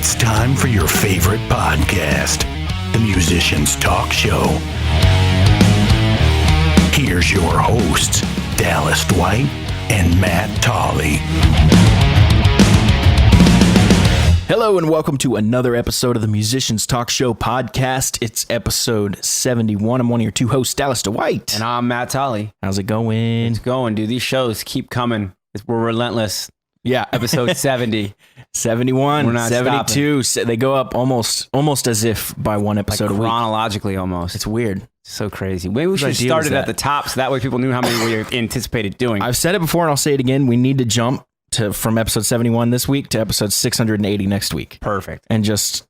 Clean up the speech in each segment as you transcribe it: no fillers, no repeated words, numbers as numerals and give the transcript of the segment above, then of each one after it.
It's time for your favorite podcast, The Musicians Talk Show. Here's your hosts, Dallas Dwight and Matt Tolley. Hello and welcome to another episode of the Musicians Talk Show podcast. It's episode 71. I'm one of your two hosts, Dallas Dwight. And I'm Matt Tolley. How's it going? It's going, dude. These shows keep coming. We're relentless. Yeah. Episode 70. 71, We're not 72. They go up almost as if by one episode a week. Chronologically almost. It's weird. So crazy. Maybe we should idea start was it that? at the top so that way people knew how many we anticipated doing. I've said it before and I'll say it again. We need to jump from episode 71 this week to episode 680 next week. Perfect. And just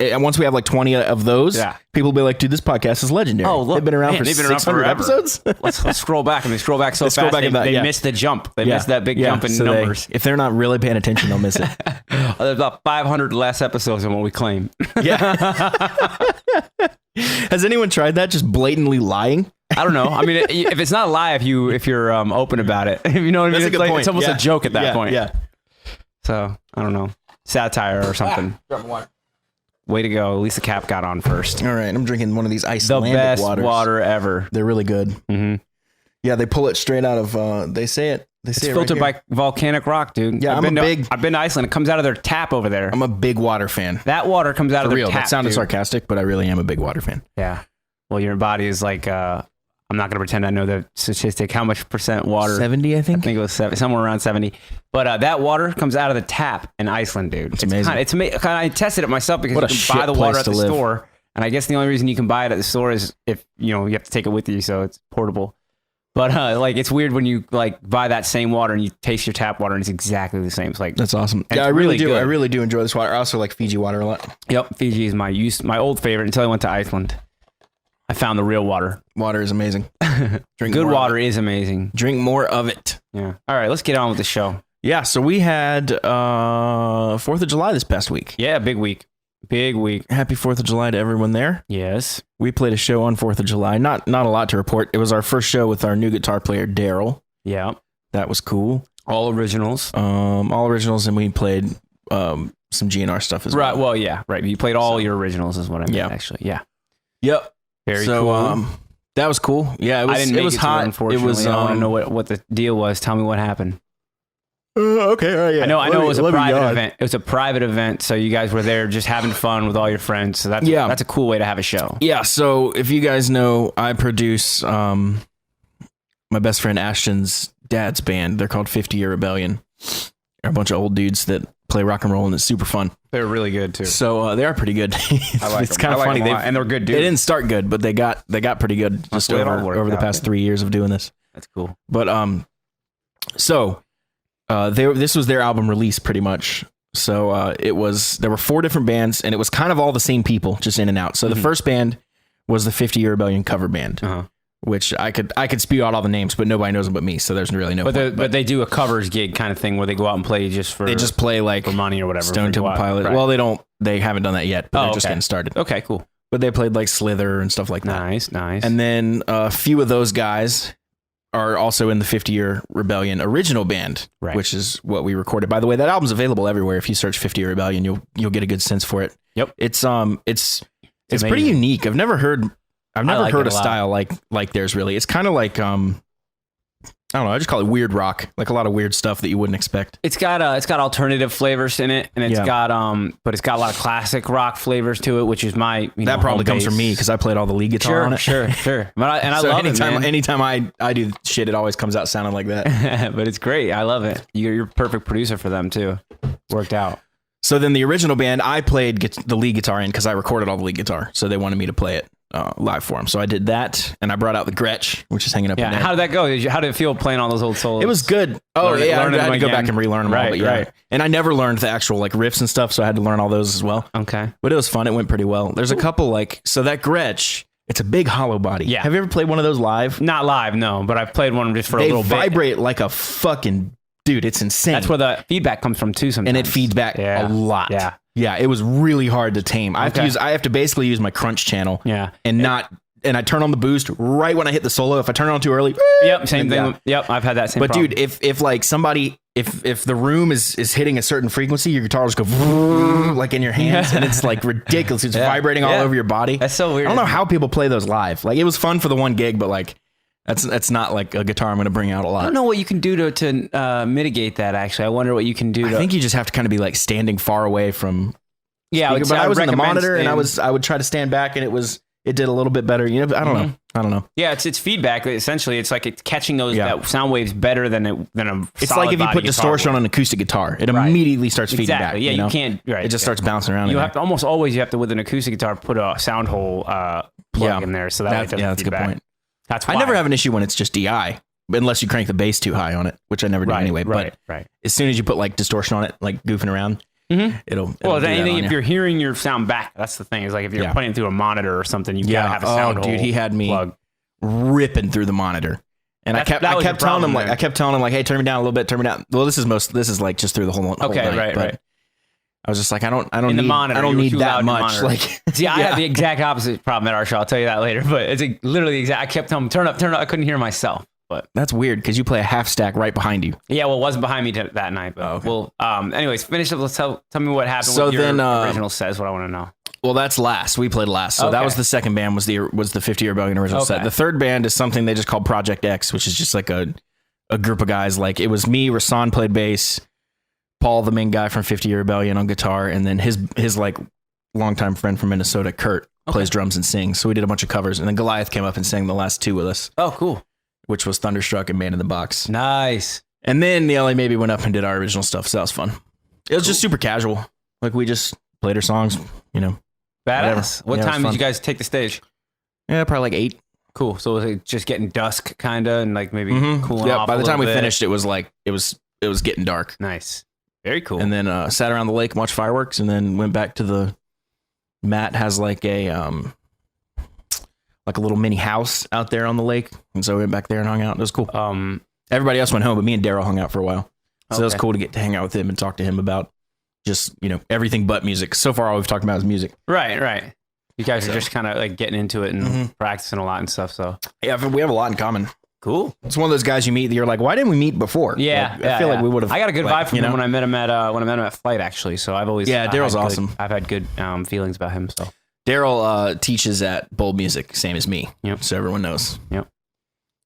once we have like 20 of those, people will be like, dude, this podcast is legendary. Oh, look, they've been around man, for they've been around 600 forever. episodes. Let's scroll back. And they scroll back so Let's scroll fast. back in that, they yeah. missed the jump. They missed that big jump in so numbers. if they're not really paying attention, they'll miss it. There's about 500 less episodes than what we claim. Yeah. Has anyone tried that? Just blatantly lying? I don't know. I mean, if it's not a lie, if you're open about it, you know what I mean? That's a It's good like, point. it's almost a joke at that point. Yeah. So I don't know, satire or something. Way to go! At least the cap got on first. All right, I'm drinking one of these The Icelandic best waters. water ever. They're really good. Mm-hmm. Yeah, they pull it straight out of. They say it. They say It's it filtered right here. by volcanic rock, dude. Yeah, I've been to Iceland. It comes out of their tap over there. I'm a big water fan. That water comes out For of their real, tap. that sounded dude. sarcastic, but I really am a big water fan. Yeah. Well, your body is like. I'm not going to pretend I know the statistic. How much percent water? 70, I think. I think it was somewhere around 70. But that water comes out of the tap in Iceland, dude. It's amazing. I tested it myself because What a you can buy shit the water place at to the live. store. And I guess the only reason you can buy it at the store is if, you have to take it with you. So it's portable. But it's weird when you buy that same water and you taste your tap water and it's exactly the same. It's like, That's awesome. And Yeah, it's I really really do. good. I really do enjoy this water. I also like Fiji water a lot. yep, Fiji is my old favorite until I went to Iceland. I found the real water. Water is amazing. Drink Good more of water it. is amazing. Drink more of it. Yeah. All right, let's get on with the show. Yeah, so we had 4th of July this past week. Yeah, big week. Big week. Happy 4th of July to everyone there. Yes. We played a show on 4th of July. Not a lot to report. It was our first show with our new guitar player, Daryl. Yeah. That was cool. All originals. All originals, and we played some GNR stuff as well. Right. Well, yeah. Right. You played all your originals, is what I meant. Yeah. Actually. Yeah. Yep. Very so, cool. that was cool. Yeah, it was. I didn't make it was it hot. To it, unfortunately. It was. I want to know what the deal was. Tell me what happened. Okay. All right, yeah. I know it was a private event. It was a private event, so you guys were there just having fun with all your friends. So that's a cool way to have a show. Yeah. So if you guys know, I produce my best friend Ashton's dad's band. They're called 50 Year Rebellion. They're a bunch of old dudes that play rock and roll, and it's super fun. They're really good too. So they are pretty good. It's kind of funny. And they're good dudes. They didn't start good, but they got pretty good just the way it all over worked the out, past yeah. 3 years of doing this. That's cool. But this was their album release pretty much. So there were 4 different bands, and it was kind of all the same people, just in and out. So the first band was the 50 Year Rebellion cover band, which I could spew out all the names, but nobody knows them but me. So there's really no. But they do a covers gig kind of thing where they go out and play just for. They just play like for money or whatever. Stone Temple Pilots. Right. Well, they haven't done that yet, but they're just getting started. Okay, cool. But they played like Slither and stuff like that. Nice. And then a few of those guys are also in the 50 Year Rebellion original band, Right. which is what we recorded. By the way, that album's available everywhere. If you search 50 Year Rebellion, you'll get a good sense for it. Yep. It's pretty amazing. unique. I've never heard like a it a lot. style like theirs really. It's kind of like I don't know, I just call it weird rock. Like a lot of weird stuff that you wouldn't expect. It's got alternative flavors in it, and it's got but it's got a lot of classic rock flavors to it, which is my That probably comes from me because I played all the lead guitar on it. Sure. But I love it, man. Anytime I do shit, it always comes out sounding like that. But it's great. I love it. You're a perfect producer for them too. Worked out. So then the original band, I played the lead guitar in because I recorded all the lead guitar. So they wanted me to play it live for them. So I did that, and I brought out the Gretsch, which is hanging up in Yeah. there. How did that go? How did it feel playing all those old solos? It was good. Oh, Learning I had them to go back again. and relearn them all. But yeah. Right. And I never learned the actual like riffs and stuff, so I had to learn all those as well. Okay. But it was fun. It went pretty well. There's a couple so that Gretsch, it's a big hollow body. Yeah. Have you ever played one of those live? Not live, no, but I've played one just for a They little bit. vibrate like a fucking dude. It's insane. That's where the feedback comes from too sometimes. And it feeds back a lot. Yeah. Yeah, it was really hard to tame. I have to basically use my crunch channel. Yeah. And I turn on the boost right when I hit the solo. If I turn it on too early, Yep, same thing. Yeah. Yep, I've had that same But problem. dude, if like somebody if the room is hitting a certain frequency, your guitar will just go like in your hands, and it's like ridiculous. It's vibrating all over your body. That's so weird. I don't know how people play those live. Like, it was fun for the one gig, but like that's not like a guitar I'm going to bring out a lot. I don't know what you can do to mitigate that. Actually, I wonder what you can do. I think you just have to kind of be like standing far away from. Yeah, but I was in the monitor, and I would try to stand back, and it did a little bit better. You know, I don't know. Yeah, it's feedback. Essentially, it's like it's catching those that sound waves better than a. It's like if you put distortion on an acoustic guitar, it immediately starts feeding back. Yeah, you can't. Right, it just starts bouncing around. You have to almost always with an acoustic guitar put a sound hole plug in there, so that way it doesn't that's a good point. That's why. I never have an issue when it's just DI, unless you crank the bass too high on it, which I never do anyway. But as soon as you put like distortion on it, like goofing around. It'll anything if you're hearing your sound back, that's the thing. Is like if you're putting it through a monitor or something, you gotta have a sound hole. Dude, he had me ripping through the monitor, and I kept telling him like, hey, turn me down a little bit, turn me down. Well, this is like just through the whole night, right. I was just like, I don't in the need, monitor, I don't need that much. Like, see, I had the exact opposite problem at our show. I'll tell you that later. But it's literally the exact. I kept telling him, turn up. I couldn't hear myself. But that's weird because you play a half stack right behind you. Yeah, well, it wasn't behind me that night. But anyways, finish up. Let's tell me what happened. So with your then, original set is what I want to know. Well, that's last. We played last. So that was the second band. Was the 50 Year Rebellion original set. The third band is something they just called Project X, which is just like a group of guys. Like, it was me, Rasan played bass, Paul, the main guy from 50 Year Rebellion, on guitar, and then his like longtime friend from Minnesota, Kurt, plays drums and sings. So we did a bunch of covers, and then Goliath came up and sang the last two with us. Oh, cool. Which was Thunderstruck and Man in the Box. Nice. And then the LA Maybe went up and did our original stuff, so that was fun. It was just super casual. Like, we just played our songs, you know. Badass. What time did you guys take the stage? Yeah, probably like 8. Cool. So was it just getting dusk kind of, and like maybe cooling off? By the time we finished, it was like it was getting dark. Nice. Very cool. And then sat around the lake and watched fireworks, and then went back to Matt has like a little mini house out there on the lake, and so we went back there and hung out. It was cool. Everybody else went home, but me and Daryl hung out for a while. So it was cool to get to hang out with him and talk to him about just, you know, everything but music. So far, all we've talked about is music. Right. You guys are just kind of like getting into it and practicing a lot and stuff. So yeah, we have a lot in common. Cool. It's one of those guys you meet that you're like, why didn't we meet before? Yeah, like, I feel like we would have. I got a good vibe from him when I met him at Flight, actually. So I've always Daryl's awesome. I've had good feelings about him. So Daryl teaches at Bold Music, same as me. Yep. So everyone knows. Yep.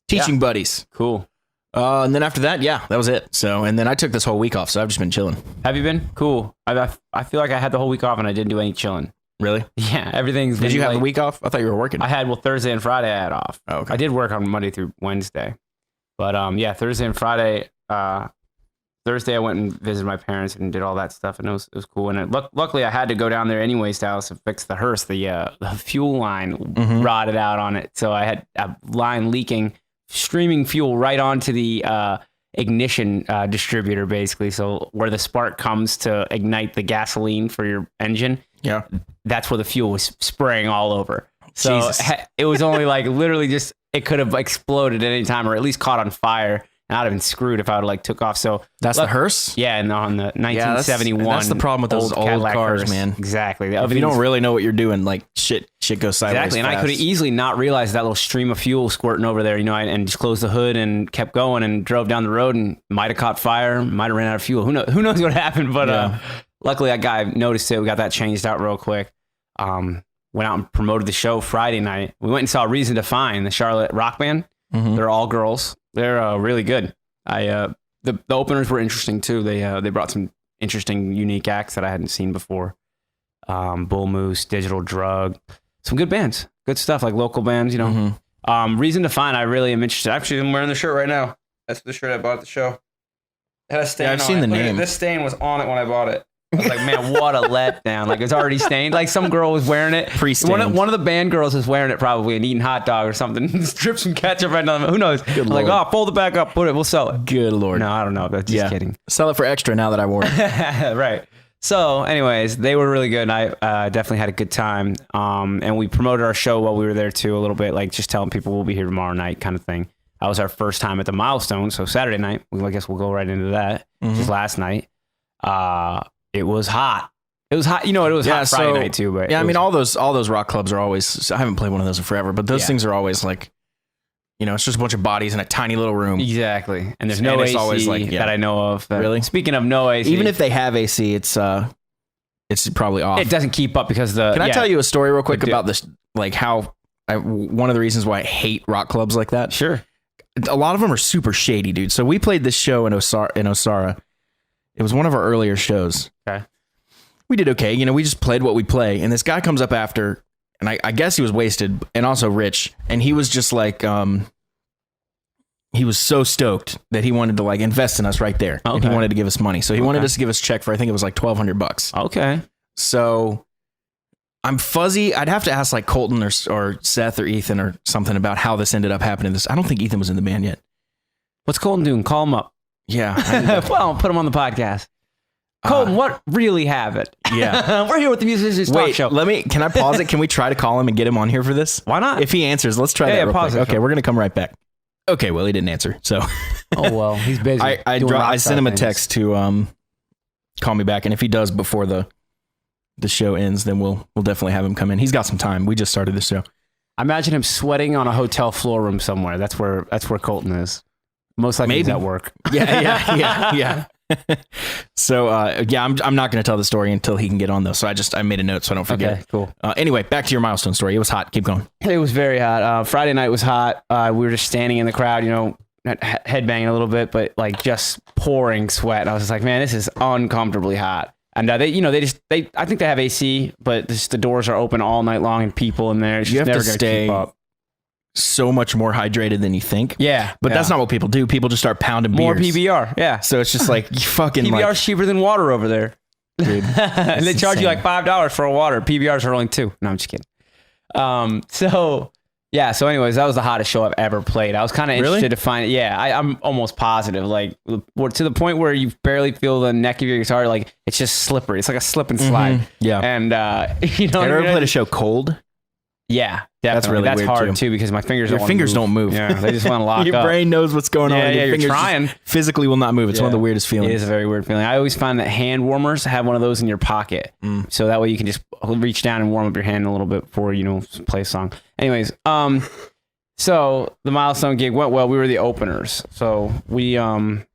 Teaching buddies. Cool. And then after that, that was it. So, and then I took this whole week off, so I've just been chilling. Have you been? Cool. I feel like I had the whole week off and I didn't do any chilling. Really? Yeah, everything's. Did you have the week off? I thought you were working. I had Thursday and Friday I had off. Oh, okay. I did work on Monday through Wednesday, but Thursday and Friday. Thursday I went and visited my parents and did all that stuff, and it was cool. And luckily I had to go down there anyways to Dallas and fix the hearse. The fuel line rotted out on it, so I had a line leaking, streaming fuel right onto the ignition distributor, basically. So where the spark comes to ignite the gasoline for your engine, that's where the fuel was spraying all over. So it was only like literally just, it could have exploded at any time, or at least caught on fire. And I'd have been screwed if I would have took off. So that's the hearse? Yeah, and on the 1971. That's the problem with those old Cadillac cars, hearse. man. Exactly. If you don't really know what you're doing, like shit goes sideways. Exactly. And I could have easily not realized that little stream of fuel squirting over there, and just closed the hood and kept going and drove down the road and might have caught fire, might have ran out of fuel. Who knows what happened? But luckily that guy noticed it. We got that changed out real quick. Went out and promoted the show Friday night. We went and saw Reason to Find, the Charlotte rock band. They're all girls. They're really good. The openers were interesting too. They brought some interesting, unique acts that I hadn't seen before. Bull Moose, Digital Drug, some good bands, good stuff, like local bands, Reason to Find, I really am interested. Actually, I'm wearing the shirt right now. That's the shirt I bought at the show. It had a stain. I've seen the name. This stain was on it when I bought it. I was like, man, what a letdown. Like, it's already stained. Like, some girl was wearing it. Pre-stained. One of the band girls was wearing it probably and eating hot dog or something. Drip some ketchup right on them. Who knows? Good like, Lord. fold it back up, put it, we'll sell it. Good Lord. No, I don't know. That's just kidding. Sell it for extra now that I wore it. Right. So, anyways, they were really good. I definitely had a good time. And we promoted our show while we were there too, a little bit, like just telling people we'll be here tomorrow night kind of thing. That was our first time at the Milestone. So Saturday night, I guess we'll go right into that. Just last night. It was hot. It was hot. You know, it was hot Friday night too. But I mean, all those rock clubs are always. I haven't played one of those in forever, but those things are always like it's just a bunch of bodies in a tiny little room. Exactly. And there's no And it's AC always like, that I know of. Really? Speaking of no AC. Even if they have AC, it's probably off. it doesn't keep up because Can I tell you a story real quick Do. about this? Like one of the reasons why I hate rock clubs like that. Sure. A lot of them are super shady, dude. So we played this show in Osara. It was one of our earlier shows. Okay. We did okay. We just played what we play. And this guy comes up after, and I guess he was wasted and also rich. And he was just like, he was so stoked that he wanted to like invest in us right there. And he Okay. wanted to give us money. So he wanted us to give us a check for, I think it was like $1,200. Okay. So I'm fuzzy. I'd have to ask like Colton or Seth or Ethan or something about how this ended up happening. I don't think Ethan was in the band yet. What's Colton doing? Call him up. Yeah. Well, put him on the podcast. Colton, what really happened? Yeah. We're here with the Musicians Talk Wait, Show. can I pause it? Can we try to call him and get him on here for this? Why not? If he answers, let's try Yeah, that real pause quick. it. Okay, we're going to come right back. Okay, well, he didn't answer. So Oh, well, he's busy. I sent him a text to call me back. And if he does before the show ends, then we'll definitely have him come in. He's got some time. We just started the show. I imagine him sweating on a hotel floor room somewhere. That's where Colton is. Most likely he's Maybe. at work. Yeah. So I'm not going to tell the story until he can get on though. So I made a note so I don't forget. Okay, cool. Anyway, back to your milestone story. It was hot. Keep going. It was very hot. Friday night was hot. We were just standing in the crowd, headbanging a little bit, but like just pouring sweat. I was just like, man, this is uncomfortably hot. And I think they have AC, but the doors are open all night long and people in there. It's You just have to never gonna stay keep up. so much more hydrated than you think. Yeah. But that's not what people do. People just start pounding more beers. PBR. Yeah. So it's just like you fucking PBR's cheaper than water over there. dude. And they charge you insane. like $5 for a water. PBRs are only $2. No, I'm just kidding. So anyways, that was the hottest show I've ever played. I was kind of interested to find it. Yeah, I'm almost positive. Like to the point where you barely feel the neck of your guitar. Like it's just slippery. It's like a slip and slide. Yeah. And Have you ever played a show cold? Yeah, definitely. really That's weird, hard too. because my fingers Your don't fingers wanna don't move. Yeah, they just want to lock Your up. brain knows what's going on. Yeah, and your yeah, you're fingers just trying. physically will not move. It's one of the weirdest feelings. It is a very weird feeling. I always find that hand warmers have one of those in your pocket. So that way you can just reach down and warm up your hand a little bit before, play a song. Anyways, so the milestone gig went well. We were the openers. So we opened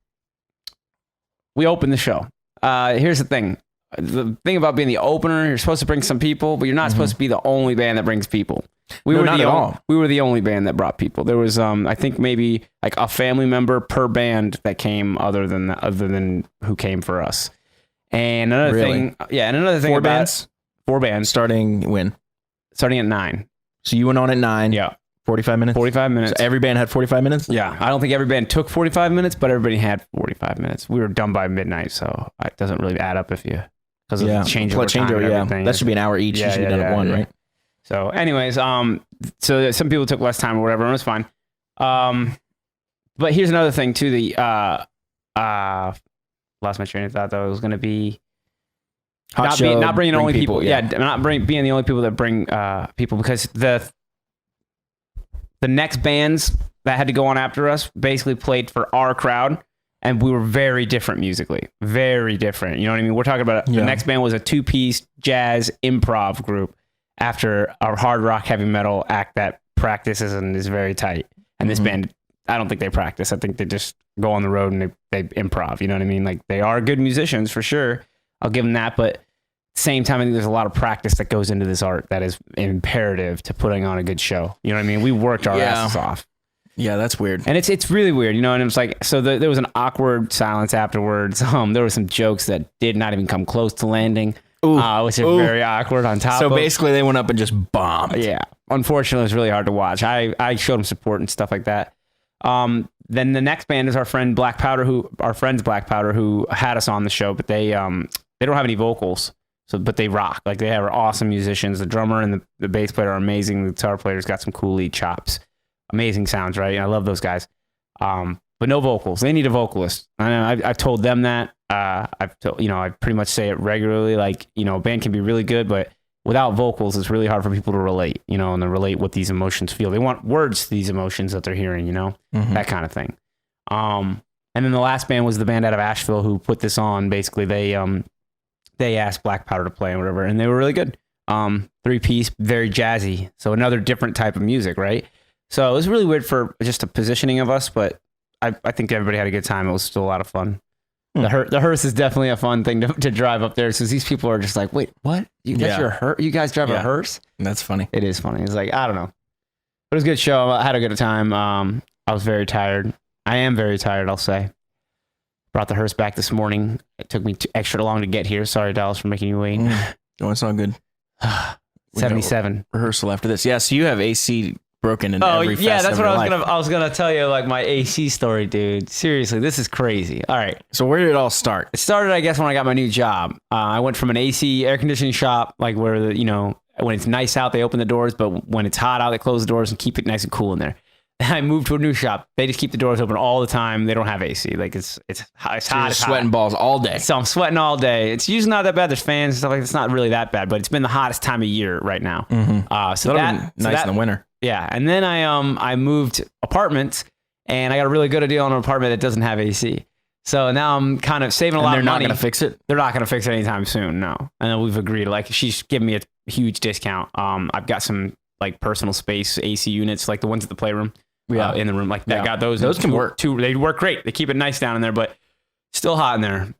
the show. Here's the thing. The thing about being the opener, you're supposed to bring some people, but you're not supposed to be the only band that brings people. We were the only band that brought people. There was, I think maybe like a family member per band that came other than who came for us. And another thing, Four bands? 4 bands Starting when? starting at 9. So you went on at 9. Yeah. 45 minutes? 45 minutes. So every band had 45 minutes? Yeah. I don't think every band took 45 minutes, but everybody had 45 minutes. We were done by midnight, so it doesn't really add up because of the changeover time and everything. That should be an hour each. You should be done at 1, right? So anyways, so some people took less time or whatever, and it was fine. But here's another thing too. Lost my train of thought though. It was going to be not bringing only people. Being the only people that bring people, because the next bands that had to go on after us basically played for our crowd, and we were very different musically. Very different. You know what I mean? We're talking about the next band was a 2-piece jazz improv group after our hard rock heavy metal act that practices and is very tight. And this band, I don't think they practice. I think they just go on the road and they improv. You know what I mean? Like, they are good musicians for sure. I'll give them that. But at the same time, I think there's a lot of practice that goes into this art that is imperative to putting on a good show. You know what I mean? We worked our asses off. Yeah, that's weird. And it's really weird, and it was like, so there was an awkward silence afterwards. There were some jokes that did not even come close to landing, which is very awkward on top of. So basically they went up and just bombed. Yeah. Unfortunately, it was really hard to watch. I showed them support and stuff like that. Then the next band is our friends Black Powder, who had us on the show, but they don't have any vocals. But they rock. Like, they are awesome musicians. The drummer and the bass player are amazing. The guitar player's got some cool lead chops. Amazing sounds, right? I love those guys. But no vocals. They need a vocalist. I've told them that. I pretty much say it regularly. Like, a band can be really good, but without vocals, it's really hard for people to relate, and to relate what these emotions feel. They want words to these emotions that they're hearing, that kind of thing. And then the last band was the band out of Asheville who put this on. Basically, they asked Black Powder to play and whatever, and they were really good. 3-piece, very jazzy. So another different type of music, right? So it was really weird for just a positioning of us, but I think everybody had a good time. It was still a lot of fun. The hearse is definitely a fun thing to drive up there because these people are just like, wait, what? You guys drive a hearse? That's funny. It is funny. It's like, I don't know. But it was a good show. I had a good time. I was very tired. I am very tired, I'll say. Brought the hearse back this morning. It took me extra long to get here. Sorry, Dallas, for making you wait. Oh, it's all good. 77 rehearsal after this. Yeah, so you have AC broken in every facet that's of what your I was gonna tell you, like my AC story, dude. Seriously, this is crazy. All right. So where did it all start? It started, I guess, when I got my new job. I went from an AC air conditioning shop, like where when it's nice out, they open the doors, but when it's hot out, they close the doors and keep it nice and cool in there. I moved to a new shop. They just keep the doors open all the time. They don't have AC. Like it's hot. So you're sweating balls all day. So I'm sweating all day. It's usually not that bad. There's fans and stuff like that. It's not really that bad, but it's been the hottest time of year right now. So that'll be nice in the winter. Yeah, and then I moved apartments, and I got a really good deal on an apartment that doesn't have AC. So now I'm kind of saving a lot of money. They're not going to fix it? They're not going to fix it anytime soon, no. And then we've agreed. Like, she's giving me a huge discount. I've got some, like, personal space AC units, like the ones at the playroom. In the room. Like, I got those. Those can work. Too. They work great. They keep it nice down in there, but still hot in there.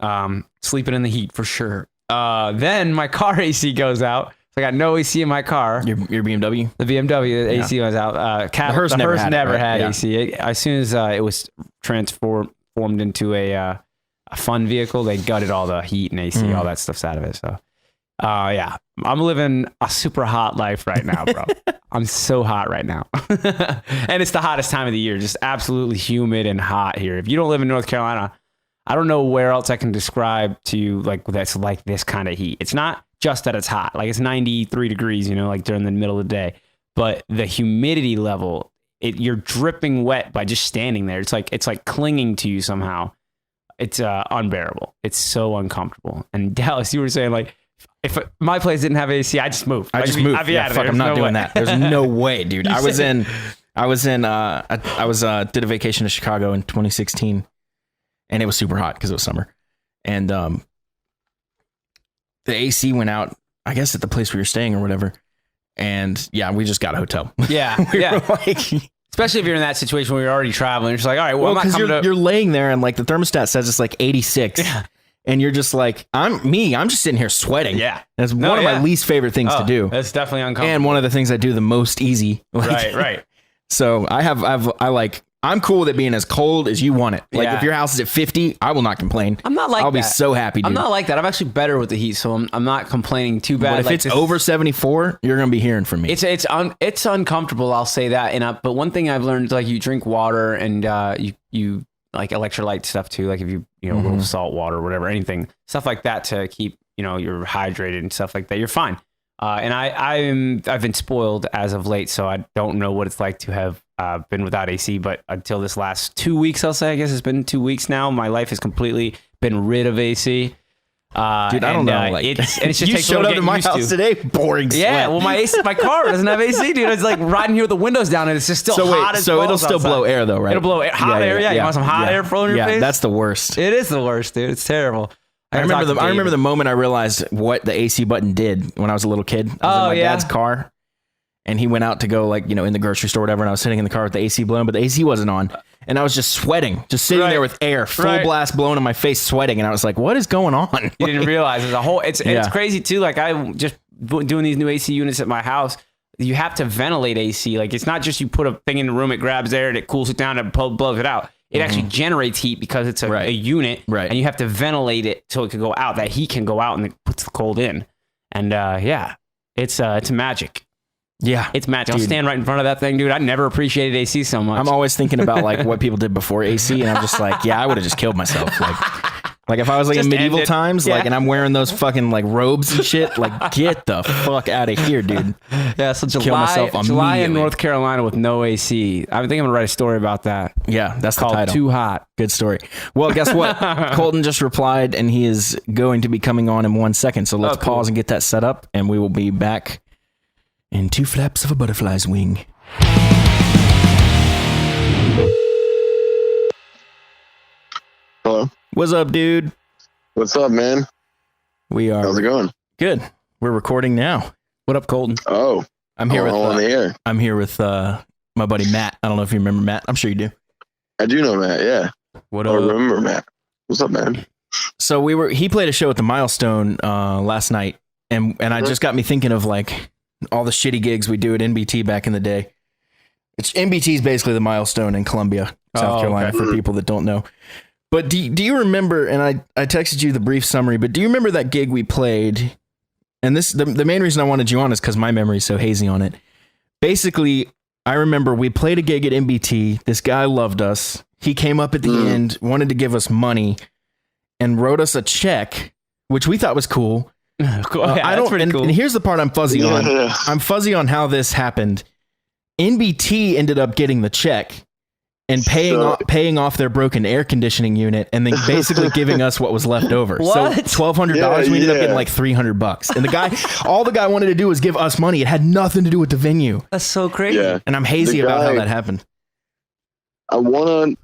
Sleeping in the heat, for sure. Then my car AC goes out. So I got no AC in my car. Your BMW? The BMW, the AC was out. The hearse never had AC. As soon as it was transformed into a fun vehicle, they gutted all the heat and AC, all that stuff's out of it. So, yeah, I'm living a super hot life right now, bro. I'm so hot right now. And it's the hottest time of the year, just absolutely humid and hot here. If you don't live in North Carolina, I don't know where else I can describe to you, like, that's like this kind of heat. It's not just that it's hot, like it's 93 degrees, like during the middle of the day, but the humidity level, you're dripping wet by just standing there. It's like clinging to you somehow. It's unbearable. It's so uncomfortable. And Dallas, you were saying, like, if my place didn't have AC, I just moved. I'd I'm not doing that. There's no way, dude. I did a vacation to Chicago in 2016, and it was super hot because it was summer. And the AC went out, I guess, at the place we were staying or whatever. And yeah, we just got a hotel. Yeah, especially if you're in that situation where you're already traveling. You're just like, all right, well, you're laying there and like the thermostat says it's like 86. Yeah. And you're just like, I'm just sitting here sweating. Yeah. That's one of my least favorite things to do. That's definitely uncomfortable. And one of the things I do the most easy. Like, right. So I'm cool with it being as cold as you want it. Like if your house is at 50, I will not complain. I'm not like that. I'll be so happy, dude. I'm not like that. I'm actually better with the heat, so I'm not complaining too bad. But if it's over 74, you're going to be hearing from me. It's uncomfortable, I'll say that. But one thing I've learned is, like, you drink water and you like electrolyte stuff too, like if you a little salt water or whatever, anything, stuff like that to keep you're hydrated and stuff like that, you're fine. And I've been spoiled as of late, so I don't know what it's like to have been without AC. But until this last 2 weeks, I'll say, I guess it's been 2 weeks now, my life has completely been rid of AC. Dude, I don't know. Like, it's just you takes showed up to my house today, boring sweat. Yeah, well, my car doesn't have AC, dude. It's like riding here with the windows down, and it's just still hot as balls. So it'll still blow air, though, right? It'll blow hot air. Yeah, you want some hot air flowing in your face? Yeah, that's the worst. It is the worst, dude. It's terrible. I remember the moment I realized what the AC button did when I was a little kid. I was in my dad's car, and he went out to go, like, in the grocery store or whatever, and I was sitting in the car with the AC blowing, but the AC wasn't on. And I was just sweating, just sitting there with air, full blast blowing in my face, sweating. And I was like, what is going on? You didn't realize there's a whole, it's crazy too. Like, I just doing these new AC units at my house. You have to ventilate AC. Like, it's not just you put a thing in the room, it grabs air and it cools it down and blows it out. It actually generates heat because it's a unit, and you have to ventilate it so it can go out. That heat can go out and it puts the cold in. And it's magic. Yeah, it's magic. I'll stand right in front of that thing, dude. I never appreciated AC so much. I'm always thinking about, like, what people did before AC, and I'm just like, I would have just killed myself. Like if I was like just in medieval times, like, and I'm wearing those fucking like robes and shit, like, get the fuck out of here, dude. Yeah, so July in North Carolina with no AC. I think I'm gonna write a story about that. Yeah, that's called the title. Too Hot. Good story. Well, guess what? Colton just replied, and he is going to be coming on in 1 second. So let's pause and get that set up, and we will be back in 2 flaps of a butterfly's wing. Hello. What's up, dude? What's up, man? We are. How's it going? Good. We're recording now. What up, Colton? Oh, I'm here on the air. I'm here with my buddy Matt. I don't know if you remember Matt. I'm sure you do. I do know Matt. Yeah. What I remember Matt. What's up, man? So he played a show at the Milestone last night, and I just got me thinking of like all the shitty gigs we do at NBT back in the day. NBT is basically the Milestone in Columbia, South Carolina, for people that don't know. But do you remember, and I texted you the brief summary, but do you remember that gig we played? And this the main reason I wanted you on is because my memory is so hazy on it. Basically, I remember we played a gig at NBT. This guy loved us. He came up at the end, wanted to give us money, and wrote us a check, which we thought was cool. Cool. I don't. And here's the part I'm fuzzy on. I'm fuzzy on how this happened. NBT ended up getting the check and paying off their broken air conditioning unit, and then basically giving us what was left over. What? So $1,200. We ended up getting like $300. And all the guy wanted to do was give us money. It had nothing to do with the venue. That's so crazy. Yeah. And I'm hazy about how that happened. I want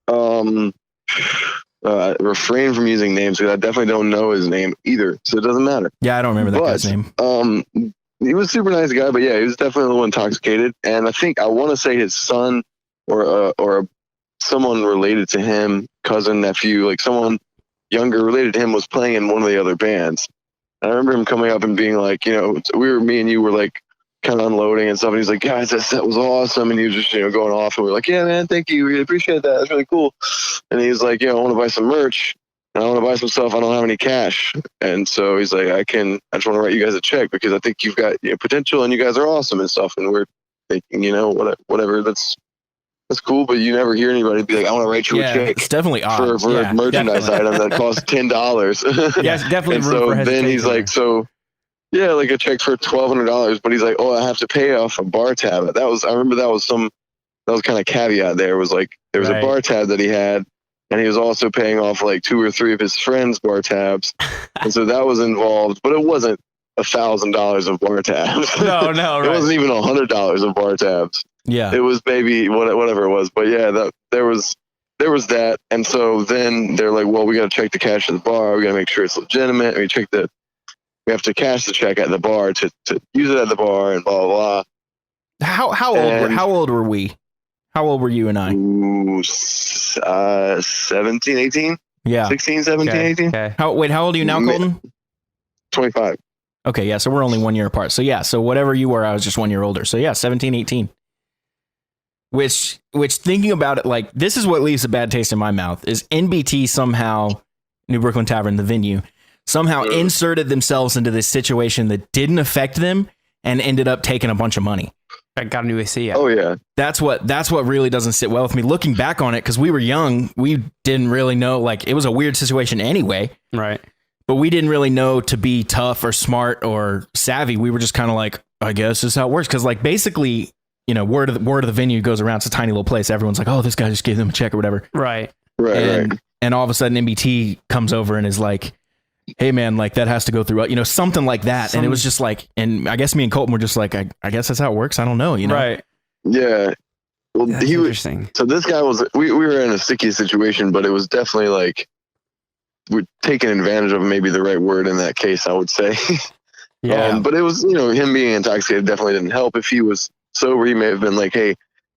to refrain from using names because I definitely don't know his name either, so it doesn't matter. Yeah, I don't remember that guy's name. He was a super nice guy, but yeah, he was definitely a little intoxicated. And I want to say his son or someone related to him, cousin, nephew, like someone younger related to him was playing in one of the other bands. And I remember him coming up and being like, me and you were like kind of unloading and stuff. And he's like, guys, that set was awesome. And he was just, going off. And we were like, yeah, man, thank you. We appreciate that. That's really cool. And he's like, I want to buy some merch. And I want to buy some stuff. I don't have any cash. And so he's like, I just want to write you guys a check because I think you've got potential and you guys are awesome and stuff. And we're thinking, whatever, that's cool. But you never hear anybody be like, I want to write you a check. It's definitely odd. For a merchandise item that costs $10. Yeah, it's definitely. And so then he's like, like a check for $1,200. But he's like, I have to pay off a bar tab. I remember that was kind of caveat there. Was like, there was a bar tab that he had. And he was also paying off like 2 or 3 of his friends' bar tabs. And so that was involved, but it wasn't $1,000 of bar tabs. No, right. It wasn't even $100 of bar tabs. Yeah. It was maybe whatever it was. But yeah, there was that. And so then they're like, well, we got to check the cash at the bar. We got to make sure it's legitimate. We have to cash the check at the bar to use it at the bar and blah, blah, blah. How old were we? How old were you and I? 17, 18? Yeah. 16, 17, 18? Okay. How old are you now, Colton? 25. Okay, yeah, so we're only 1 year apart. So yeah, so whatever you were, I was just 1 year older. So yeah, 17, 18. Which thinking about it, like, this is what leaves a bad taste in my mouth, is NBT somehow, New Brooklyn Tavern, the venue, somehow inserted themselves into this situation that didn't affect them and ended up taking a bunch of money. I got a new AC. Oh yeah. That's what really doesn't sit well with me. Looking back on it, because we were young, we didn't really know, like, it was a weird situation anyway. Right. But we didn't really know to be tough or smart or savvy. We were just kind of like, I guess this is how it works. Because like basically, word of the venue goes around. It's a tiny little place. Everyone's like, oh, this guy just gave them a check or whatever. Right. And all of a sudden NBT comes over and is like, hey man, like that has to go through, something like that. And it was just like, and I guess me and Colton were just like, I guess that's how it works. I don't know, Right. Yeah. Well, that's interesting. So this guy we were in a sticky situation, but it was definitely like, we're taking advantage of maybe the right word in that case, I would say. Yeah. But it was, him being intoxicated definitely didn't help. If he was sober, he may have been like, hey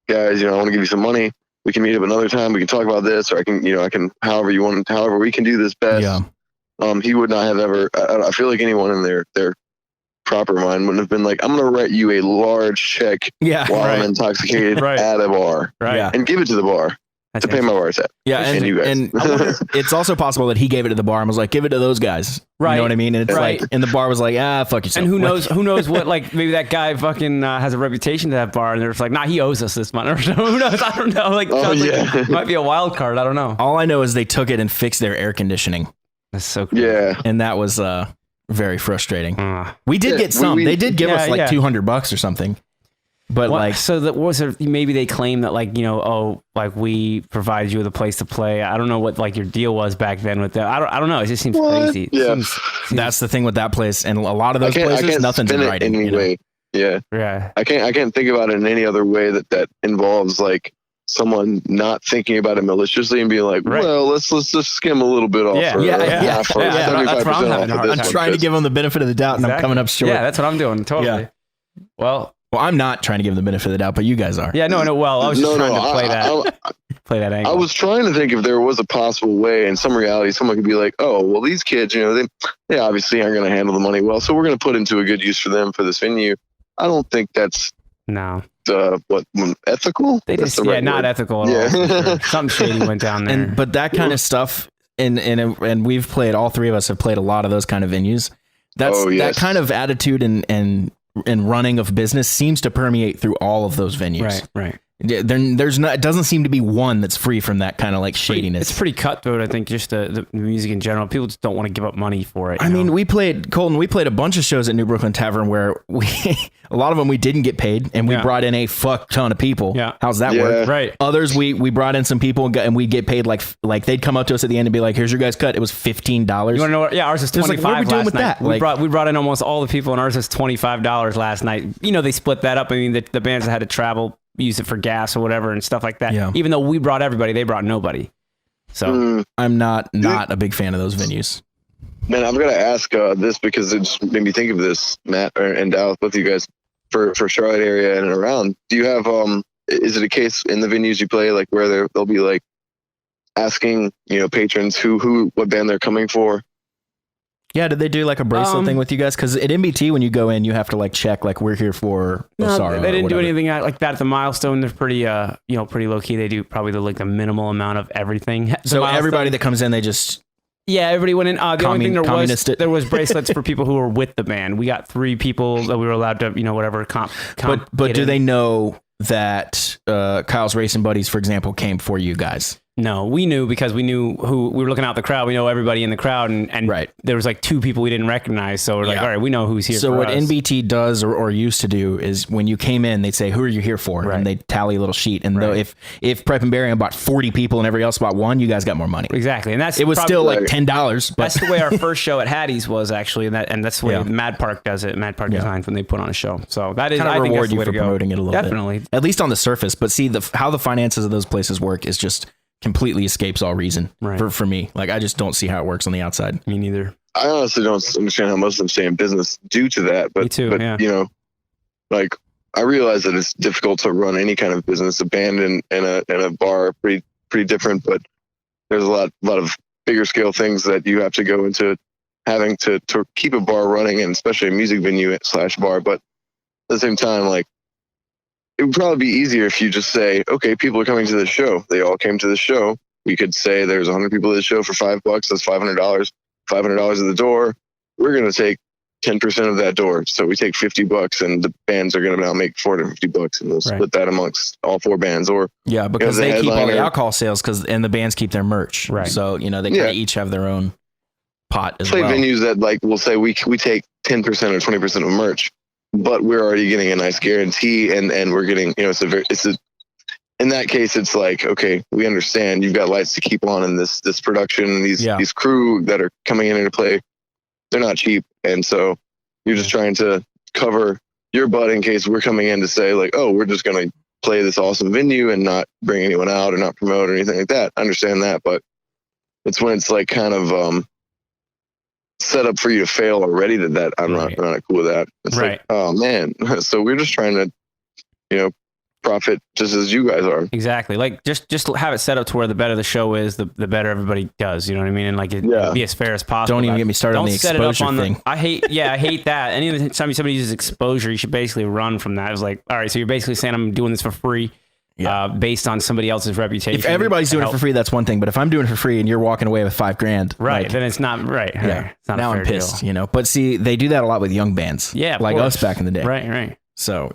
guys, I want to give you some money. We can meet up another time. We can talk about this, or I can, however we can do this best. Yeah. He would not have ever, I feel like anyone in their proper mind wouldn't have been like, I'm going to write you a large check while I'm intoxicated at a bar and give it to the bar to pay my bar tab. Yeah. And I wonder, it's also possible that he gave it to the bar and was like, give it to those guys. Right. You know what I mean? And it's like, and the bar was like, fuck yourself. And who knows what, like maybe that guy fucking has a reputation to that bar and they're just like, nah, he owes us this money. Or who knows? I don't know. Like, like it might be a wild card. I don't know. All I know is they took it and fixed their air conditioning. That's so cool. Yeah. And that was very frustrating. We did get some. They did give us like $200 or something. But like, so that was maybe they claim that like, like we provided you with a place to play. I don't know what like your deal was back then with that. I don't know. It just seems crazy. Yeah. That's the thing with that place. And a lot of those places, nothing's in writing. Anyway. Yeah. Yeah. I can't think about it in any other way that involves like someone not thinking about it maliciously and being like, well, let's just skim a little bit off. That's what I'm trying to give them the benefit of the doubt and I'm coming up short. Yeah, that's what I'm doing. Totally. Yeah. Well, Well, I'm not trying to give them the benefit of the doubt, but you guys are. Yeah, no. Well, I was just trying to play that angle. I was trying to think if there was a possible way, in some reality, someone could be like, "Oh, well, these kids, they obviously aren't going to handle the money well, so we're going to put into a good use for them for this venue." I don't think that's ethical. They just not ethical at all. Sure. Something shady went down there. But that kind of stuff, and we've played. All three of us have played a lot of those kind of venues. That kind of attitude and running of business seems to permeate through all of those venues. Right. There's not. It doesn't seem to be one that's free from that kind of like shadiness. It's pretty cutthroat. I think just the music in general. People just don't want to give up money for it. I mean, we played a bunch of shows at New Brooklyn Tavern where a lot of them we didn't get paid, and we brought in a fuck ton of people. Yeah. How's that work? Right. Others we brought in some people and we get paid like they'd come up to us at the end and be like, "Here's your guys' cut." It was $15. You want to know what? Yeah, ours is $25. What are we doing with night. that? We brought in almost all the people, and ours is $25 last night. They split that up. I mean, the bands that had to travel use it for gas or whatever and stuff like that. Yeah. Even though we brought everybody, they brought nobody. So I'm not a big fan of those venues. Man, I'm gonna ask this because it just made me think of this, Matt and Dallas, both of you guys, for Charlotte area and around. Do you have is it a case in the venues you play like where they'll be like asking patrons what band they're coming for? Yeah, did they do like a bracelet thing with you guys? Because at MBT, when you go in, you have to like check like we're here for Osara. They didn't do anything like that at the Milestone. They're pretty pretty low key. They do probably the minimal amount of everything. So everybody that comes in, they just everybody went in. The only thing there was bracelets for people who were with the band. We got 3 people that we were allowed to whatever comp. But do they know that Kyle's Racing Buddies, for example, came for you guys? No, we knew because we knew who we were looking out the crowd. We know everybody in the crowd, and right. There was like 2 people we didn't recognize. So we're like, all right, we know who's here. So for what us. NBT does or used to do is when you came in, they'd say, "Who are you here for?" Right. And they'd tally a little sheet. And though if Prep and Barium bought 40 people and everybody else bought 1, you guys got more money. Exactly, and it was still like $10. But that's the way our first show at Hattie's was actually, and that's the way Mad Park does it. Mad Park Designs when they put on a show. So that is kind of reward you for promoting it a little bit. Definitely, at least on the surface. But see how the finances of those places work is just completely escapes all reason for me. Like I just don't see how it works on the outside. Me neither. I honestly don't understand how most of them stay in business due to that. But, me too, but like I realize that it's difficult to run any kind of business. A band and a bar are pretty different, but there's a lot of bigger scale things that you have to go into having to keep a bar running, and especially a music venue / bar. But at the same time, like, it would probably be easier if you just say, okay, people are coming to this show. They all came to this show. We could say there's 100 people at the show for $5. That's $500. $500 at the door. We're going to take 10% of that door. So we take $50 and the bands are going to now make $450 and we'll split that amongst all 4 bands. Or because they keep all the alcohol sales and the bands keep their merch. Right. So, they kind of each have their own pot as well. Venues that like will say we take 10% or 20% of merch. But we're already getting a nice guarantee, and we're getting, in that case, it's like, okay, we understand you've got lights to keep on in this production, and these crew that are coming in here to play, they're not cheap, and so you're just trying to cover your butt in case we're coming in to say like, oh, we're just going to play this awesome venue and not bring anyone out or not promote or anything like that. I understand that, but it's when it's like kind of set up for you to fail already that I'm not cool with that. It's like, oh man. So we're just trying to, profit just as you guys are. Exactly. Like just have it set up to where the better the show is, the better everybody does. You know what I mean? And like it be as fair as possible. Don't even get me started on the exposure thing. I hate that. Anytime somebody uses exposure, you should basically run from that. It was like, all right, so you're basically saying I'm doing this for free. Based on somebody else's reputation. If everybody's doing it for free, that's one thing. But if I'm doing it for free and you're walking away with $5,000, right? Then it's not right. Yeah, it's not now a fair I'm pissed. Deal. But see, they do that a lot with young bands. Yeah, like us back in the day. Right. So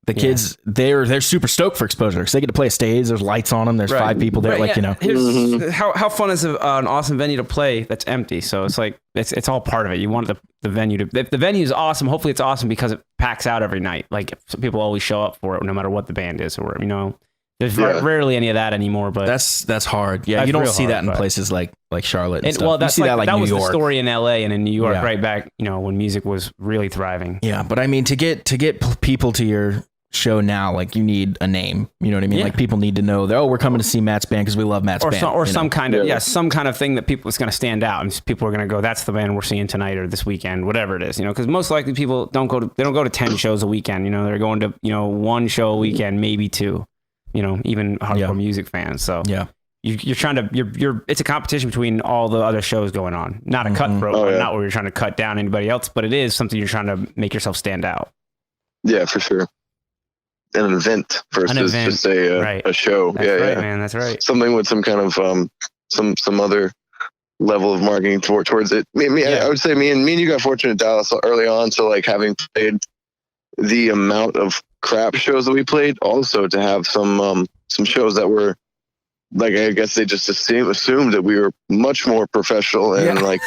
the kids, they're super stoked for exposure because they get to play a stage. There's lights on them. There's 5 people there. Here's how fun is an awesome venue to play that's empty. So it's like it's all part of it. You want the venue to. If the venue is awesome, hopefully it's awesome because it packs out every night. Like people always show up for it, no matter what the band is or There's rarely any of that anymore, but that's hard. Yeah, you don't see that in places like Charlotte and stuff. Well, that's you see that like that New was York. The story in LA and in New York right back, when music was really thriving. Yeah, but I mean to get people to show now, like you need a name. You know what I mean? Yeah. Like people need to know that, oh, we're coming to see Matt's band because we love Matt's band. Some kind of Yeah. some kind of thing that people is going to stand out, and people are going to go, that's the band we're seeing tonight or this weekend, whatever it is, because most likely people don't go to 10 shows a weekend. They're going to one show a weekend, maybe two. Even hardcore music fans. So Yeah. you're trying to it's a competition between all the other shows going on, not a cutthroat one, not where you're trying to cut down anybody else, but it is something you're trying to make yourself stand out. Yeah, for sure. An event versus just a show. That's right, man. That's right. Something with some kind of some other level of marketing towards it. I would say me and you got fortunate in Dallas early on, so like having played the amount of crap shows that we played, also to have some shows that were like, I guess they just assumed that we were much more professional and like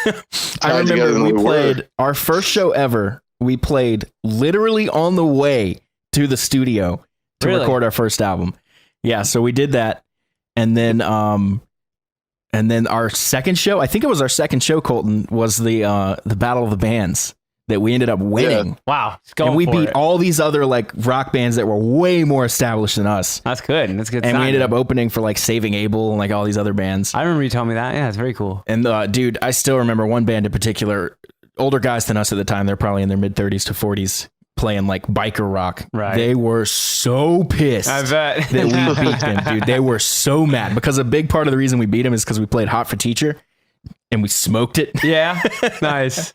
I remember we played our first show ever. We played literally on the way to the studio to record our first album. Yeah, so we did that, and then our second show, I think it was our second show, Colton, was the Battle of the Bands that we ended up winning. Yeah. Wow, and we beat all these other like rock bands that were way more established than us. That's good. That's good. And we ended up opening for like Saving Abel and like all these other bands. I remember you telling me that. Yeah, it's very cool. And dude, I still remember one band in particular. Older guys than us at the time, they're probably in their mid 30s to 40s, playing like biker rock. Right. They were so pissed I bet. that we beat them, dude. They were so mad because a big part of the reason we beat them is because we played Hot for Teacher and we smoked it. Yeah. Nice.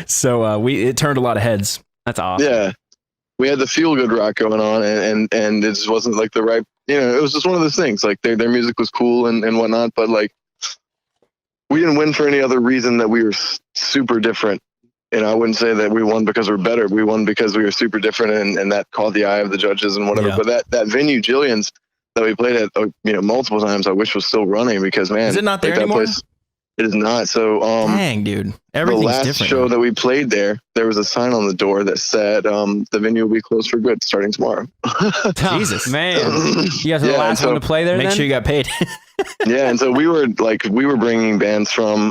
So it turned a lot of heads. That's awesome. Yeah. We had the feel good rock going on, and it just wasn't like the right, it was just one of those things. Like their music was cool and whatnot, but like we didn't win for any other reason that we were super different. And I wouldn't say that we won because we're better. We won because we were super different, and that caught the eye of the judges and whatever. Yeah. But that venue, Jillian's, that we played at, multiple times, I wish was still running because, man, Is it not there that anymore? place, it is not. So, Dang, dude, the everything's last different. show that we played there was a sign on the door that said, the venue will be closed for good starting tomorrow. Jesus. Man. You guys were the last one to play there. Make then? sure you got paid. Yeah, and so we were bringing bands from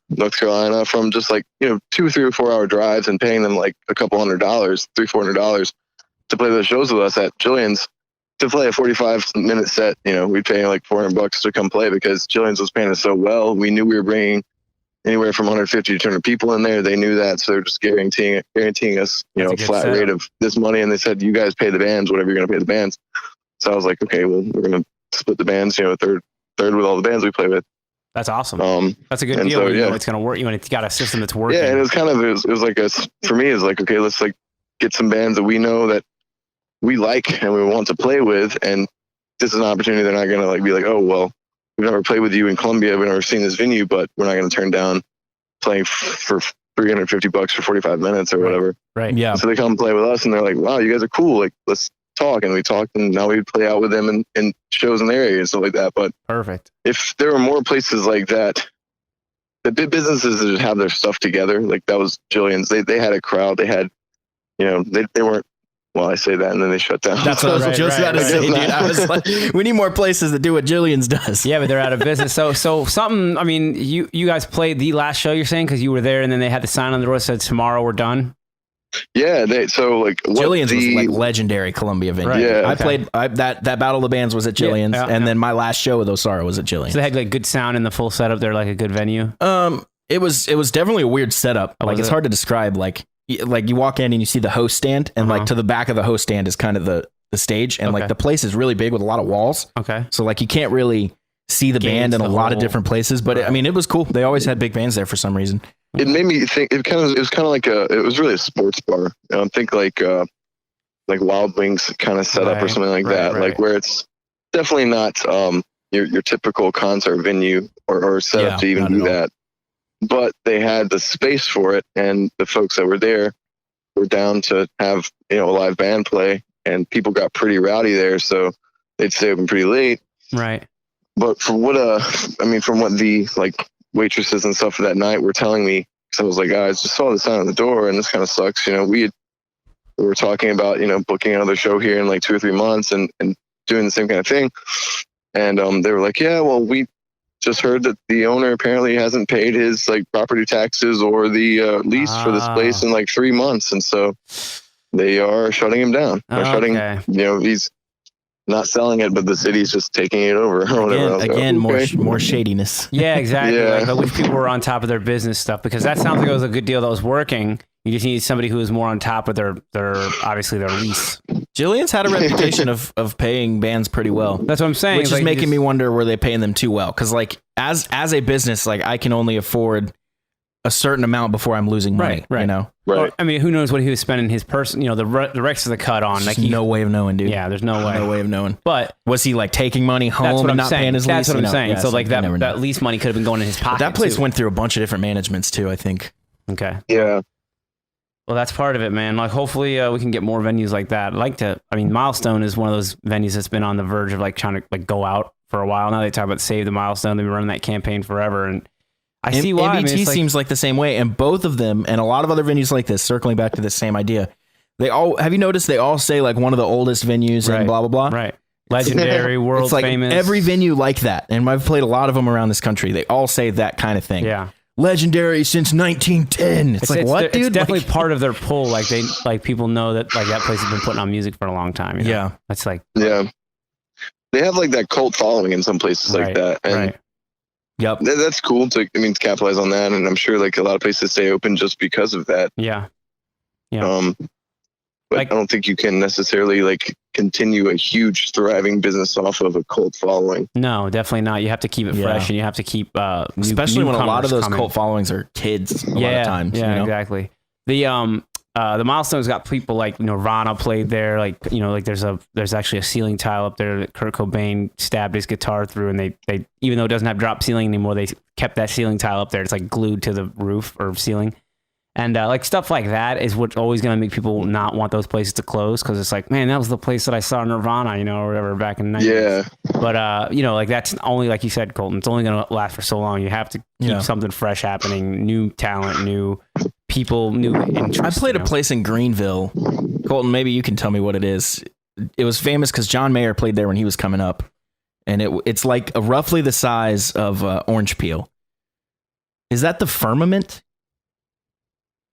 North Carolina from just like 2, 3, or 4 hour drives and paying them like a couple $100, $300-$400 to play those shows with us at Jillian's to play a 45-minute set. We'd pay like $400 to come play because Jillian's was paying us so well. We knew we were bringing anywhere from 150 to 200 people in there. They knew that, so they're just guaranteeing us a flat rate of this money, and they said, you guys pay the bands whatever you're going to pay the bands. So I was like, okay, well, we're going to split the bands, third with all the bands we play with. That's awesome. That's a good deal. So, It's going to work. It's got a system that's working. Yeah, and it was like for me, it's like, okay, let's like get some bands that we know that we like and we want to play with, and this is an opportunity. They're not going to like be like, oh well, we've never played with you in Columbia, we've never seen this venue, but we're not going to turn down playing for $350 for 45 minutes or whatever. Right. Yeah. So they come play with us, and they're like, wow, you guys are cool. Like, let's talk. And we talked, and now we play out with them in shows in their area and stuff like that. But Perfect. if there were more places like that, the big businesses that have their stuff together, like that was Jillian's. They had a crowd. They had, they weren't. Well, I say that, and then they shut down. That's what I was just about to say, dude. I was like, we need more places that do what Jillian's does. Yeah, but they're out of business. So something. I mean, you guys played the last show. You're saying because you were there, and then they had the sign on the door that said tomorrow we're done. Yeah, Jillian's was like legendary Columbia venue. Right. Yeah. I played that Battle of the Bands was at Jillian's, and then my last show with Osara was at Jillian's. So they had like good sound in the full setup. They're like a good venue. It was definitely a weird setup. Like it's hard to describe. Like you walk in and you see the host stand, and like to the back of the host stand is kind of the stage, and like the place is really big with a lot of walls. Okay. So like you can't really see the band in a lot of different places, but I mean it was cool. They always had big bands there for some reason. It made me think. It was kind of like it was really a sports bar. Think like Wild Wings kind of setup or something like that. Right. Like where it's definitely not your typical concert venue or setup to even do that. But they had the space for it, and the folks that were there were down to have a live band play, and people got pretty rowdy there, so they'd stay open pretty late. Right. But from what the like waitresses and stuff that night were telling me, because I was like, guys, just saw the sign on the door, and this kind of sucks. We were talking about booking another show here in like 2 or 3 months and doing the same kind of thing, and they were like, yeah, well, we just heard that the owner apparently hasn't paid his like property taxes or the lease for this place in like 3 months, and so They are shutting him down. They're shutting. Okay. He's not selling it, but the city's just taking it over. Or whatever. Again, Okay. more shadiness. Yeah, exactly. Yeah. Like, I wish people were on top of their business stuff, because that sounds like it was a good deal that was working. You just need somebody who is more on top of their obviously their lease. Jillian's had a reputation of paying bands pretty well. That's what I'm saying. Which is Like, making me wonder, were they paying them too well? Because like as a business, like I can only afford a certain amount before I'm losing money. Right. You know, Right. Or, I mean, who knows what he was spending his person, the rest of the cut on. There's Like no way of knowing, dude. Yeah, there's no way. No way of knowing. But Was he like taking money home that's what and I'm not saying. paying his That's lease? what I'm You know? saying. Yeah, So like you never know. that lease money could have been going in his pocket. But that place too. went through a bunch of different managements too, I think. Okay. Yeah. Well, that's part of it, man. Like, hopefully we can get more venues like that. Milestone is one of those venues that's been on the verge of like trying to like go out for a while now. They talk about Save the Milestone. They've been running that campaign forever, and I see why. I mean, MBT it's like- seems like the same way, and both of them and a lot of other venues like this, circling back to the same idea. They all have you noticed they all say like one of the oldest venues Right. and blah blah blah. right, legendary, world It's like famous. every venue like that, and I've played a lot of them around this country. They all say that kind of thing. Yeah. Legendary since 1910. It's like what, dude? It's definitely Like- part of their pull. Like people know that like that place has been putting on music for a long time. Yeah. That's like Yeah. They have like that cult following in some places like right, that. And right. Yep. that's cool to capitalize on that. And I'm sure like a lot of places stay open just because of that. Yeah. Yeah. But Like- I don't think you can necessarily like continue a huge thriving business off of a cult following. No, definitely not. You have to keep it Yeah. fresh, and you have to keep Especially when a lot of those coming. cult followings are kids a lot of times. Yeah, you know? exactly. The Milestone's got people like Nirvana played there. Like there's actually a ceiling tile up there that Kurt Cobain stabbed his guitar through, and they even though it doesn't have drop ceiling anymore, they kept that ceiling tile up there. It's like glued to the roof or ceiling. And like stuff like that is what's always going to make people not want those places to close, because it's like, man, that was the place that I saw Nirvana, or whatever back in the 90s. Yeah. But like that's only, like you said, Colton, it's only going to last for so long. You have to keep something fresh happening, new talent, new people, new interests. I played a place in Greenville. Colton, maybe you can tell me what it is. It was famous because John Mayer played there when he was coming up, and it's like roughly the size of Orange Peel. Is that the Firmament?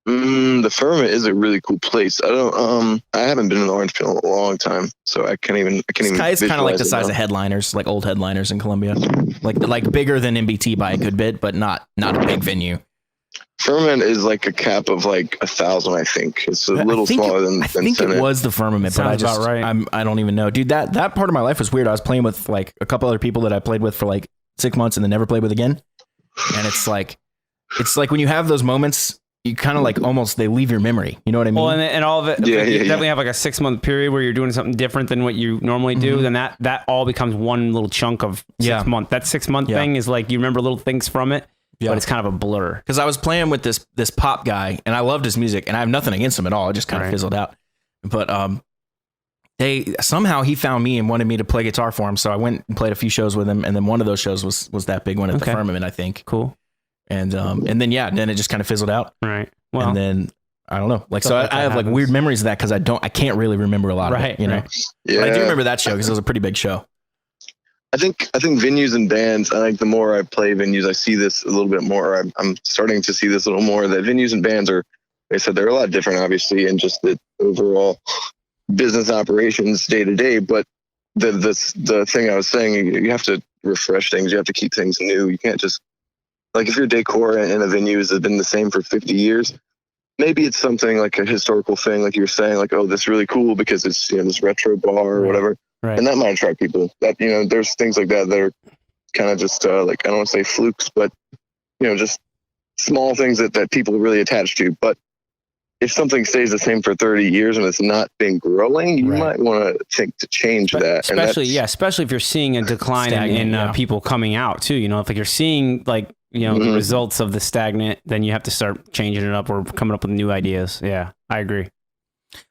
The Firmament is a really cool place. I haven't been in the Orange Peel in a long time, so I can't even. It's kind of like the size of headliners, like old headliners in Columbia, like bigger than MBT by a good bit, but not a big venue. Firmament is like a cap of like 1,000, I think. It's a little smaller than I think Senate. it was the Firmament, but Sounds about right. I don't even know, dude. That part of my life was weird. I was playing with like a couple other people that I played with for like 6 months and then never played with again. And it's like when you have those moments, you kind of like almost they leave your memory. You know what I mean? Well, and all of it, Yeah, you yeah, definitely have like a 6-month period where you're doing something different than what you normally do. Then that all becomes one little chunk of 6 months. That 6 month thing is like you remember little things from it, but it's kind of a blur. Because I was playing with this pop guy and I loved his music and I have nothing against him at all. It just kind of fizzled out. But somehow he found me and wanted me to play guitar for him. So I went and played a few shows with him, and then one of those shows was that big one at the Firmament, I think. Cool. And then then it just kind of fizzled out. Right. Well, and then I don't know. Like, so like I have like weird memories of that because I can't really remember a lot of it, you know. Yeah. But I do remember that show because it was a pretty big show. I think venues and bands, I think the more I play venues, I see this a little bit more. I'm starting to see this a little more, that venues and bands are, like I said, they're a lot different, obviously, in just the overall business operations day to day. But the thing I was saying, you have to refresh things. You have to keep things new. You can't just, like, if your decor in a venue has been the same for 50 years, maybe it's something like a historical thing, like you were saying, like, oh, this is really cool because it's, this retro bar or whatever. Right. And that might attract people. That, there's things like that are kind of just like, I don't want to say flukes, but, just small things that people really attach to. But if something stays the same for 30 years and it's not been growing, you might want to think to change that. Especially if you're seeing a decline in people coming out too. If like you're seeing like, the results of the stagnant, then you have to start changing it up or coming up with new ideas. Yeah, I agree.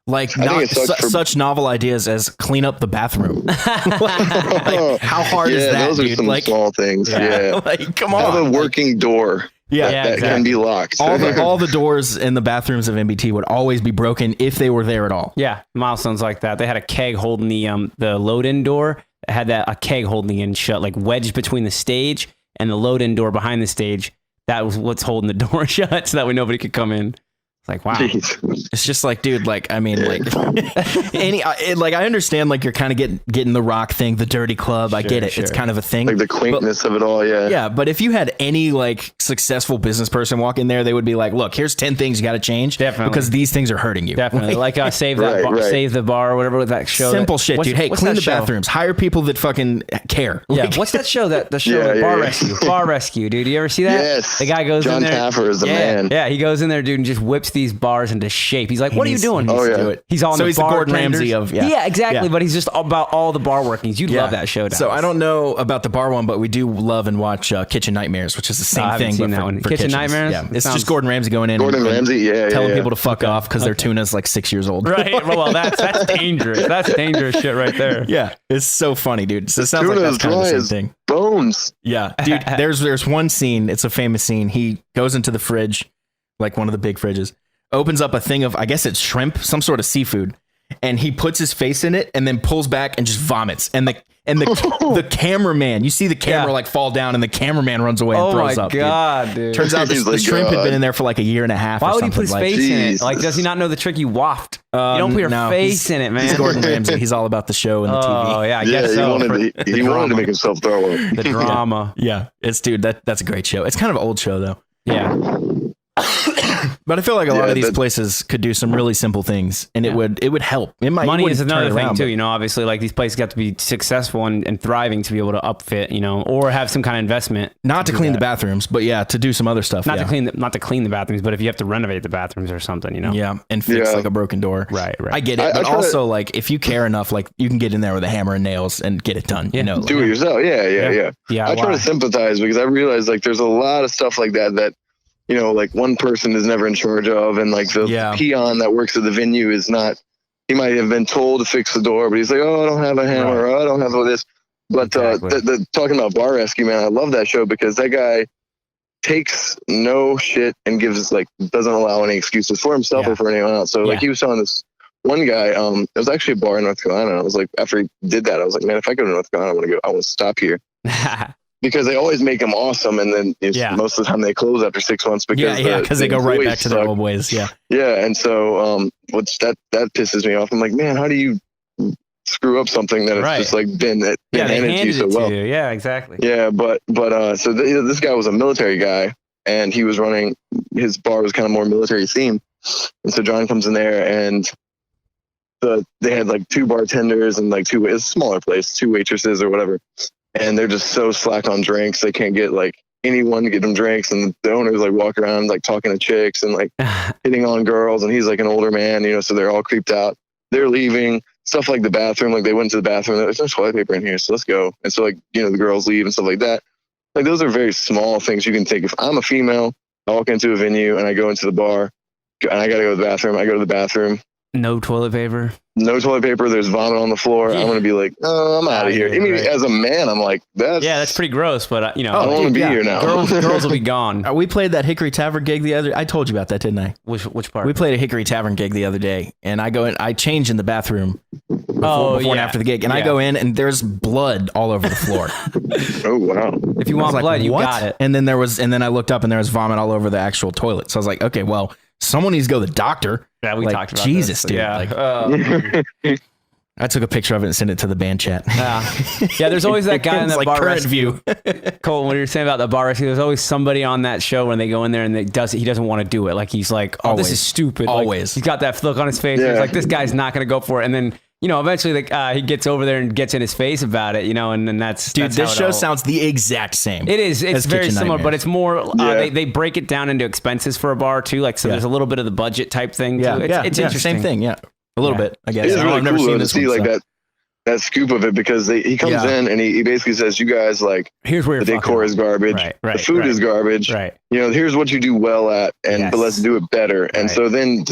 Like such novel ideas as clean up the bathroom. like, how hard is that, those are dude? some like, small things. Yeah. Like, come on. Have a working door. Yeah, that can be locked. All the doors in the bathrooms of MBT would always be broken if they were there at all. Yeah, Milestones like that. They had a keg holding the load-in door. It had a keg holding it in shut, like wedged between the stage and the load-in door behind the stage. That was what's holding the door shut, so that way nobody could come in. It's like, wow. Jeez. It's just like, dude, like, I mean, like, I understand, like, you're kind of getting the Rock thing, the dirty club. I get it. It's kind of a thing. Like the quaintness of it all, yeah. Yeah, but if you had any, like, successful business person walk in there, they would be like, look, here's 10 things you got to change. Definitely. Because these things are hurting you. Definitely. Like, Save the Bar, or whatever with that show. Simple shit, dude. Hey, clean the bathrooms. Hire people that fucking care. Yeah, Like, what's that show? The show, Bar Rescue. Bar Rescue, dude. You ever see that? Yes. The guy goes John in there. Taffer is the man. Yeah, he goes in there, dude, and just whips these bars into shape. He's like, what are you doing? Oh, yeah. do it. He's on So the he's the Gordon bartenders. Ramsay of, Yeah, exactly. Yeah. But he's just about all the bar workings. You'd love that show. So I don't know about the bar one, but we do love and watch Kitchen Nightmares, which is the same I haven't thing. seen but that for one. for Kitchen kitchens. Nightmares? Yeah, It it's sounds- just Gordon Ramsay going in Gordon and Ramsay, yeah, telling yeah. people to fuck off because their tuna's like 6 years old. Right. Well, that's dangerous. That's dangerous shit right there. Yeah, it's so funny, dude. So it sounds like Tuna that's is kind of the dry same as thing. bones. Yeah, dude. There's one scene. It's a famous scene. He goes into the fridge, like one of the big fridges, opens up a thing of, I guess it's shrimp, some sort of seafood, and he puts his face in it and then pulls back and just vomits. And the cameraman, you see the camera like fall down, and the cameraman runs away and Oh throws my up. god, dude. Turns out He's the like, shrimp had God. been in there for like a year and a half. Why or would he put his something. face in it? Jesus. Like, does he not know the trick? You waft. You don't put your No, face he's- in it, man. He's Gordon Ramsay. He's all about the show and the Oh TV. yeah, I Yeah, guess he so. wanted to make himself throw up. The drama. Yeah, it's dude. That's a great show. It's kind of an old show though. Yeah. But I feel like a lot Yeah, of these that- places could do some really simple things, and it would help. It might Money it is wouldn't turn another it thing around, too. but- You know, obviously, like these places got to be successful and thriving to be able to upfit. You know, or have some kind of investment. Not to do clean that. the bathrooms, but yeah, to do some other stuff. Not yeah. to clean the bathrooms, but if you have to renovate the bathrooms or something, you know. Yeah, and fix Yeah. like a broken door. Right. I get it, I but try to- also like if you care enough, like you can get in there with a hammer and nails and get it done. Yeah. You know, Do it yourself. Yeah. Yeah. I try to sympathize because I realize like there's a lot of stuff like that, you know, like one person is never in charge of, and like the Yeah. peon that works at the venue is not, he might have been told to fix the door, but he's like, oh, I don't have a hammer, or I don't have all this. But Exactly. the talking about Bar Rescue, man, I love that show because that guy takes no shit and doesn't allow any excuses for himself or for anyone else. So like he was telling this one guy, it was actually a bar in North Carolina. And I was like, after he did that, I was like, man, if I go to North Carolina, I want to stop here. Because they always make them awesome, and then most of the time they close after 6 months because because they go right back to their old ways. Yeah, and so that pisses me off. I'm like, man, how do you screw up something that it's just like been they handed to you so well? Yeah, exactly. Yeah, but so this guy was a military guy, and he was running his bar was kind of more military themed, and so John comes in there and. They had like 2 bartenders and like it's a smaller place, 2 waitresses or whatever. And they're just so slack on drinks. They can't get like anyone to get them drinks. And the owners like walk around like talking to chicks and like hitting on girls. And he's like an older man, you know, so they're all creeped out. They're leaving. Stuff like the bathroom, like they went to the bathroom. There's no toilet paper in here, so let's go. And so like, you know, the girls leave and stuff like that. Like those are very small things you can take. If I'm a female, I walk into a venue and I go into the bar and I got to go to the bathroom. I go to the bathroom. No toilet paper. No toilet paper. There's vomit on the floor. I'm going to be like, oh, I'm out of here. I mean, as a man, I'm like, that's pretty gross, but you know, I don't want to be here now. girls will be gone. we played that Hickory Tavern gig the other. I told you about that, didn't I? Which part? We played a Hickory Tavern gig the other day, and I go in. I change in the bathroom before and after the gig, and I go in, and there's blood all over the floor. Oh wow! If you I was want like, blood, you "What?" got it. And then I looked up, and there was vomit all over the actual toilet. So I was like, okay, well, someone needs to go to the doctor. Yeah, we like, talked about Jesus, this. dude. Yeah. Like, I took a picture of it and sent it to the band chat. Yeah, there's always that guy in It's the like bar current rescue. Cole, when you're saying about the bar rescue, there's always somebody on that show when they go in there and he doesn't want to do it. Like he's like, oh, Always. this is stupid. Like, Always. he's got that look on his face. Yeah. He's like, this guy's not going to go for it. And then, you know, eventually he gets over there and gets in his face about it, you know, and then that's Dude, that's this how it show all- sounds the exact same. It is. It's as very Kitchen similar, but Nightmares. it's more. Yeah. They break it down into expenses for a bar too. Like so, there's a little bit of the budget type thing. Yeah, too. It's yeah, interesting. same thing. Yeah, a little bit, I guess. It is I don't know, really I've never cool seen though, to this see one, like so. that scoop of it because he comes in and he basically says, you guys like Here's where the you're decor is garbage, Right, the food is garbage. Right. You know, here's what you do well at, but let's do it better. And so then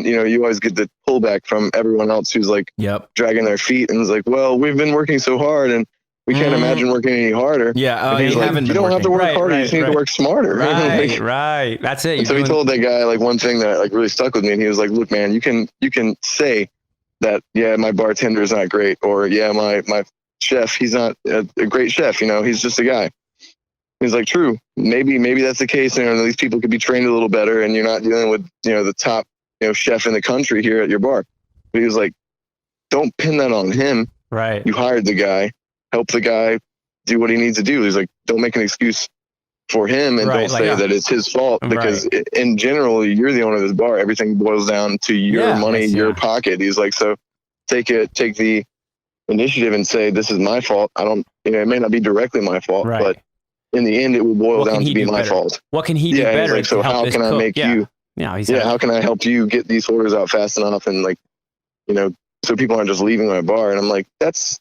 you know, you always get the pullback from everyone else who's like dragging their feet and is like, well, we've been working so hard and we can't imagine working any harder. Yeah, And he's you like, haven't you been don't have to working. work harder, you just need to work smarter. Right, right. That's it. And so he told that guy like one thing that like really stuck with me, and he was like, look, man, you can say that, yeah, my bartender is not great, or yeah, my chef, he's not a great chef, you know, he's just a guy. He's like, true. Maybe that's the case. And these people could be trained a little better, and you're not dealing with, the top, chef in the country here at your bar. But he was like, don't pin that on him. Right. You hired the guy, help the guy do what he needs to do. He's like, don't make an excuse for him, and don't say that it's his fault, because in general, you're the owner of this bar. Everything boils down to your money, your pocket. He's like, so take the initiative and say, this is my fault. I don't, it may not be directly my fault, but in the end, it will boil down to be my fault. What can he do better? Like, so how can I make you? How can I help you get these orders out fast enough, and so people aren't just leaving my bar? And I'm like, that's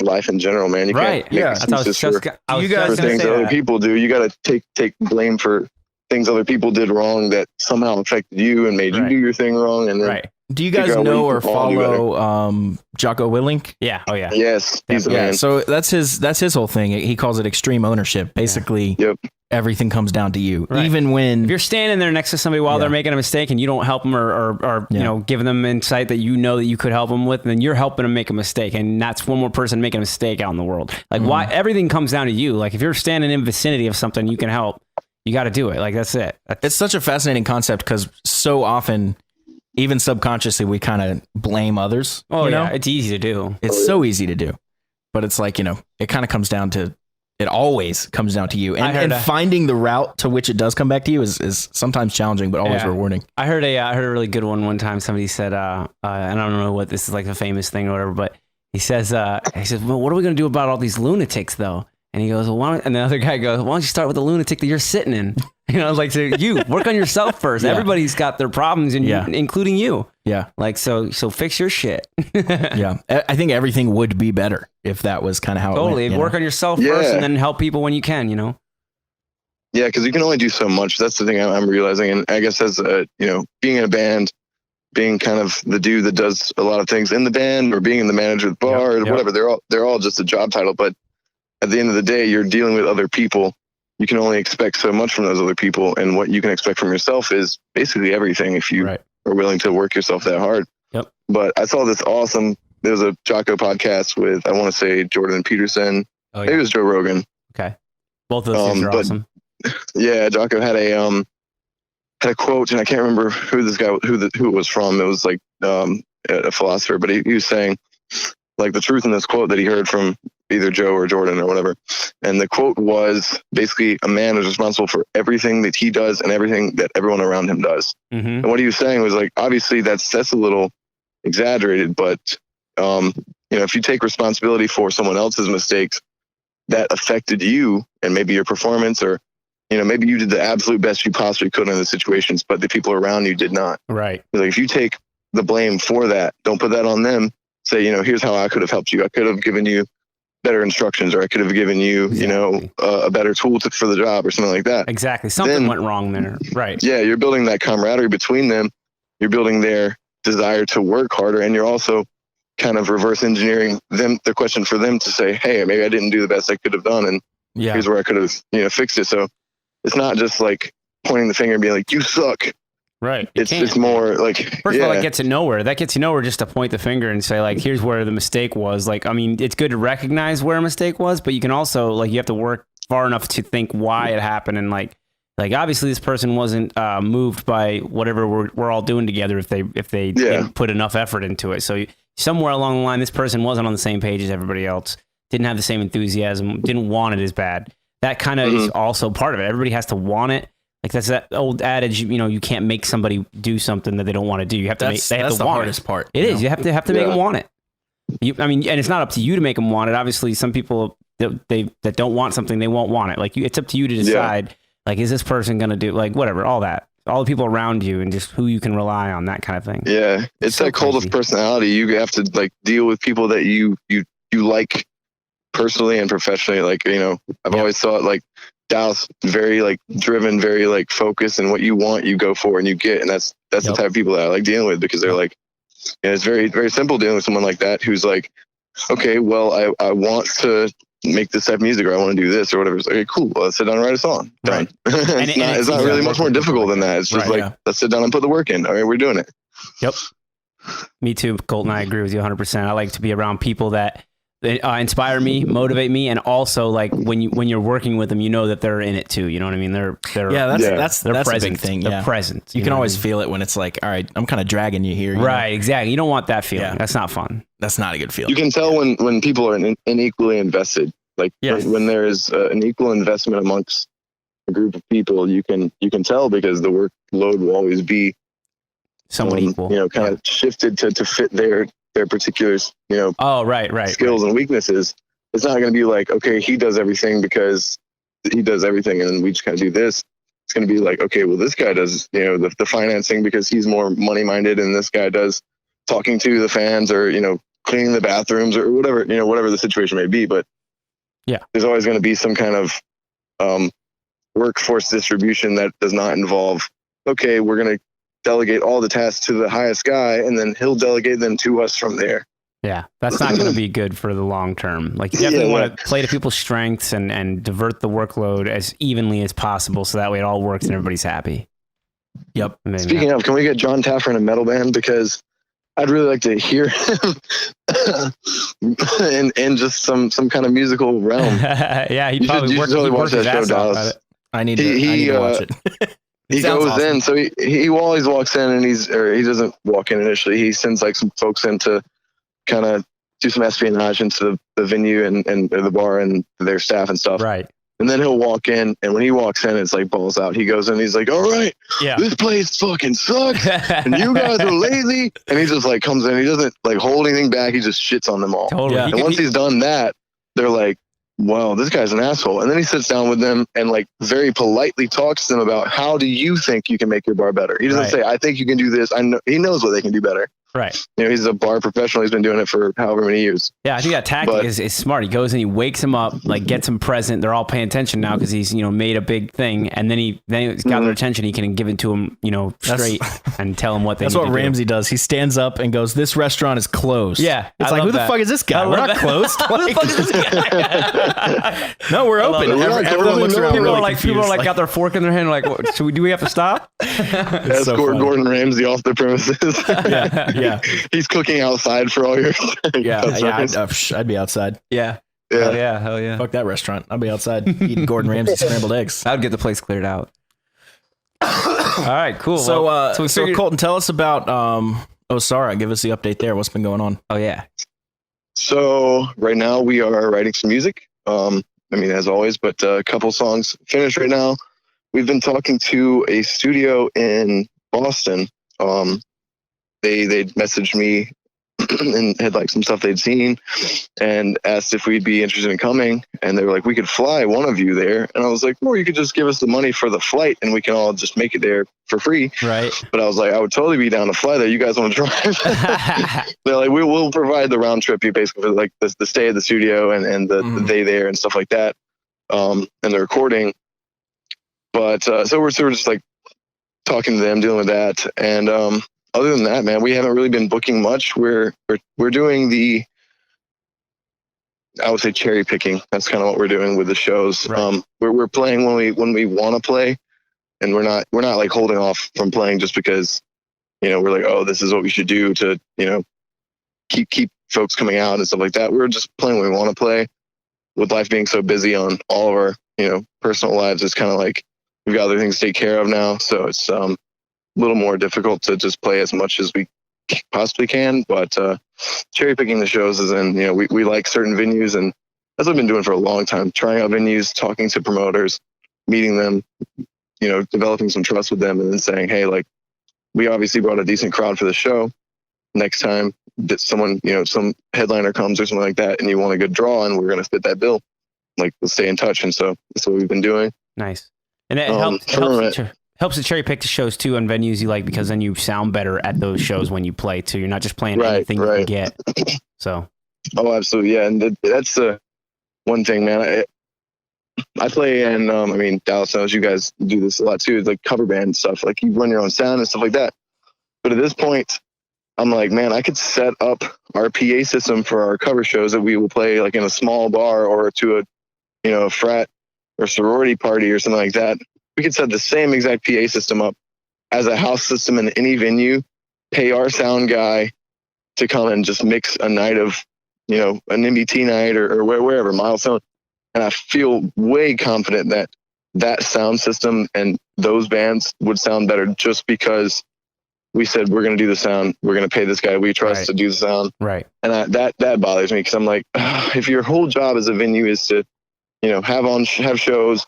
life in general, man. You can't make excuses for things that other people do. You got to take blame for things other people did wrong that somehow affected you and made you do your thing wrong. And then do you guys know or follow Jocko Willink? Yeah. Oh yeah. Yes. He's a man. So that's his whole thing. He calls it extreme ownership. Basically, everything comes down to you. Right. Even when if you're standing there next to somebody while they're making a mistake and you don't help them or giving them insight that that you could help them with, then you're helping them make a mistake, and that's one more person making a mistake out in the world. Like why everything comes down to you. Like if you're standing in vicinity of something you can help, you got to do it. Like that's it. It's such a fascinating concept because so often, even subconsciously, we kind of blame others. Oh, yeah. It's easy to do. It's so easy to do. But it's like, it kind of comes down to, it always comes down to you. And finding the route to which it does come back to you is sometimes challenging, but always rewarding. I heard a really good one time. Somebody said, and I don't know what this is, like a famous thing or whatever, but he says, well, what are we going to do about all these lunatics though? And he goes, well, and the other guy goes, why don't you start with the lunatic that you're sitting in? Like, so you work on yourself first. Everybody's got their problems, and including you. Yeah. Like, so fix your shit. I think everything would be better if that was kind of how it went. Work on yourself first, and then help people when you can. Yeah, because you can only do so much. That's the thing I'm realizing. And I guess as being in a band, being kind of the dude that does a lot of things in the band, or being the manager of the bar, or whatever, they're all just a job title. But at the end of the day, you're dealing with other people. You can only expect so much from those other people, and what you can expect from yourself is basically everything if you are willing to work yourself that hard. Yep. But I saw this awesome, there was a Jocko podcast with, I want to say Jordan Peterson. Maybe it was Joe Rogan. Okay. Both of those things are awesome. Yeah, Jocko had a quote, and I can't remember who it was from. It was like a philosopher, but he was saying like the truth in this quote that he heard from either Joe or Jordan or whatever. And the quote was basically, a man is responsible for everything that he does and everything that everyone around him does. Mm-hmm. And what he was saying was like, obviously that's a little exaggerated, but if you take responsibility for someone else's mistakes that affected you and maybe your performance, or, maybe you did the absolute best you possibly could in the situations, but the people around you did not. Right. Like if you take the blame for that, don't put that on them. Say, here's how I could have helped you. I could have given you better instructions, or I could have given you, a better tool for the job or something like that. Exactly. Something went wrong there. Right. Yeah. You're building that camaraderie between them. You're building their desire to work harder. And you're also kind of reverse engineering the question for them to say, hey, maybe I didn't do the best I could have done. And here's where I could have, fixed it. So it's not just like pointing the finger and being like, you suck. Right. It's more like, first of all, that gets you nowhere. That gets you nowhere just to point the finger and say, like, here's where the mistake was. Like, I mean, it's good to recognize where a mistake was, but you can also, like, you have to work far enough to think why it happened. And like obviously this person wasn't moved by whatever we're all doing together if they didn't put enough effort into it. So somewhere along the line, this person wasn't on the same page as everybody else, didn't have the same enthusiasm, didn't want it as bad. That kind of is also part of it. Everybody has to want it. Like that's that old adage, you can't make somebody do something that they don't want to do. You have to that's the hardest part. It is. You have to make them want it. And it's not up to you to make them want it. Obviously, some people that don't want something, they won't want it. Like it's up to you to decide. Like, is this person going to do whatever, all that, all the people around you, and just who you can rely on, that kind of thing. Yeah, it's so that cult of personality. You have to deal with people that you like personally and professionally. I've always thought Dallas, very driven, very focused, and what you want, you go for and you get. And that's the type of people that I like dealing with, because they're it's very, very simple dealing with someone like that who's like, okay, well, I want to make this type of music, or I want to do this or whatever. It's like, okay, cool. Well, let's sit down and write a song. Done. Right. It's not really much more difficult than that. It's just let's sit down and put the work in. All right, we're doing it. Yep. Me too, Colton. I agree with you 100%. I like to be around people that inspire me, motivate me, and also like when you're working with them, you know that they're in it too. You know what I mean? They're that's they're a present. big thing. They're Yeah. present. You can know always what feel it when it's like, all right, I'm kind of dragging you here. I mean? Right, exactly. You don't want that feeling. Yeah. That's not fun. That's not a good feeling. You can tell when people are unequally invested. Like Yes. when there is an equal investment amongst a group of people, you can tell because the workload will always be Somewhat equal. kind of shifted to fit their particular, Oh, right. skills and weaknesses. It's not going to be like, okay, he does everything because he does everything and then we just kind of do this. It's going to be like, okay, well, this guy does, the financing because he's more money minded, and this guy does talking to the fans or, cleaning the bathrooms or whatever, whatever the situation may be. But yeah, there's always going to be some kind of workforce distribution that does not involve, okay, we're going to delegate all the tasks to the highest guy and then he'll delegate them to us from there. Yeah, that's not going to be good for the long term. Like, you definitely want to play to people's strengths and divert the workload as evenly as possible, so that way it all works and everybody's happy. Yep. I mean, Speaking of, can we get John Taffer in a metal band? Because I'd really like to hear him in just some kind of musical realm. yeah, he'd You probably should work, totally he'd watch work his that show, ass off Dallas. at it. I need to watch it. He sounds goes awesome. in, so he always walks in, and he doesn't walk in initially. He sends like some folks in to kind of do some espionage into the venue and the bar and their staff and stuff. Right. And then he'll walk in, and when he walks in, it's like balls out. He goes in, he's like, all right, Yeah. this place fucking sucks, and you guys are lazy. And he just like comes in, he doesn't like hold anything back, he just shits on them all. Totally. Yeah. He And could once be- he's done that, they're like, wow, this guy's an asshole. And then he sits down with them and like very politely talks to them about, how do you think you can make your bar better? He doesn't Right. say, I think you can do this. I know, he knows what they can do better. right. He's a bar professional. He's been doing it for however many years. Yeah, I think that tactic But- is smart. He goes and he wakes him up, like gets him present. They're all paying attention now because he's made a big thing, and then he's got their attention. He can give it to them, straight and tell them what they. That's need what to do. Ramsey does. He stands up and goes, "This restaurant is closed." Yeah, it's I like, love who the that. fuck is this guy? I We're love not that. closed. Who the Like, fuck is this guy? no, we're love open. it. We're not Everyone closed. looks around People really are like, confused. got their fork in their hand, like, what, do we have to stop? It's so Escort funny. Gordon Ramsay off the premises. Yeah, He's cooking outside for all your I'd be outside. Yeah. Yeah. Hell yeah. Fuck that restaurant. I'd be outside eating Gordon Ramsay scrambled eggs. I would get the place cleared out. All right, cool. So, Well, we so figured- Colton, tell us about Osara. Give us the update there. What's been going on? oh yeah. So right now we are writing some music. As always, but a couple songs finished right now. We've been talking to a studio in Boston. They messaged me and had like some stuff they'd seen and asked if we'd be interested in coming. And they were like, we could fly one of you there. And I was like, or you could just give us the money for the flight and we can all just make it there for free. Right. But I was like, I would totally be down to fly there. You guys want to drive? They're like, we'll provide the round trip. You basically like the stay at the studio and the day there and stuff like that, and the recording. But so we're just like talking to them, dealing with that. And other than that, man, we haven't really been booking much. We're doing I would say cherry picking. That's kind of what we're doing with the shows. Right. We're playing when we want to play, and we're not like holding off from playing just because we're like, oh, this is what we should do to keep folks coming out and stuff like that. We're just playing when we want to play. With life being so busy on all of our personal lives, it's kind of like we've got other things to take care of now, so it's a little more difficult to just play as much as we possibly can. But cherry picking the shows is we like certain venues, and that's what I've been doing for a long time, trying out venues, talking to promoters, meeting them, developing some trust with them, and then saying, hey, like, we obviously brought a decent crowd for the show. Next time that someone, some headliner comes or something like that, and you want a good draw and we're going to fit that bill, like, let's stay in touch. And so that's what we've been doing. Nice. And it helps to cherry pick the shows too on venues you like, because then you sound better at those shows when you play too. You're not just playing anything you can get. So. Oh, absolutely. Yeah. And that's the one thing, man. I play in, Dallas knows you guys do this a lot too. It's like cover band stuff. Like you run your own sound and stuff like that. But at this point, I'm like, man, I could set up our PA system for our cover shows that we will play like in a small bar or to a frat or sorority party or something like that. We could set the same exact PA system up as a house system in any venue, pay our sound guy to come and just mix a night of an MBT night or wherever, Milestone. And I feel way confident that sound system and those bands would sound better just because we said, we're going to do the sound. We're going to pay this guy we trust to do the sound. Right. And that bothers me, because I'm like, if your whole job as a venue is to, have shows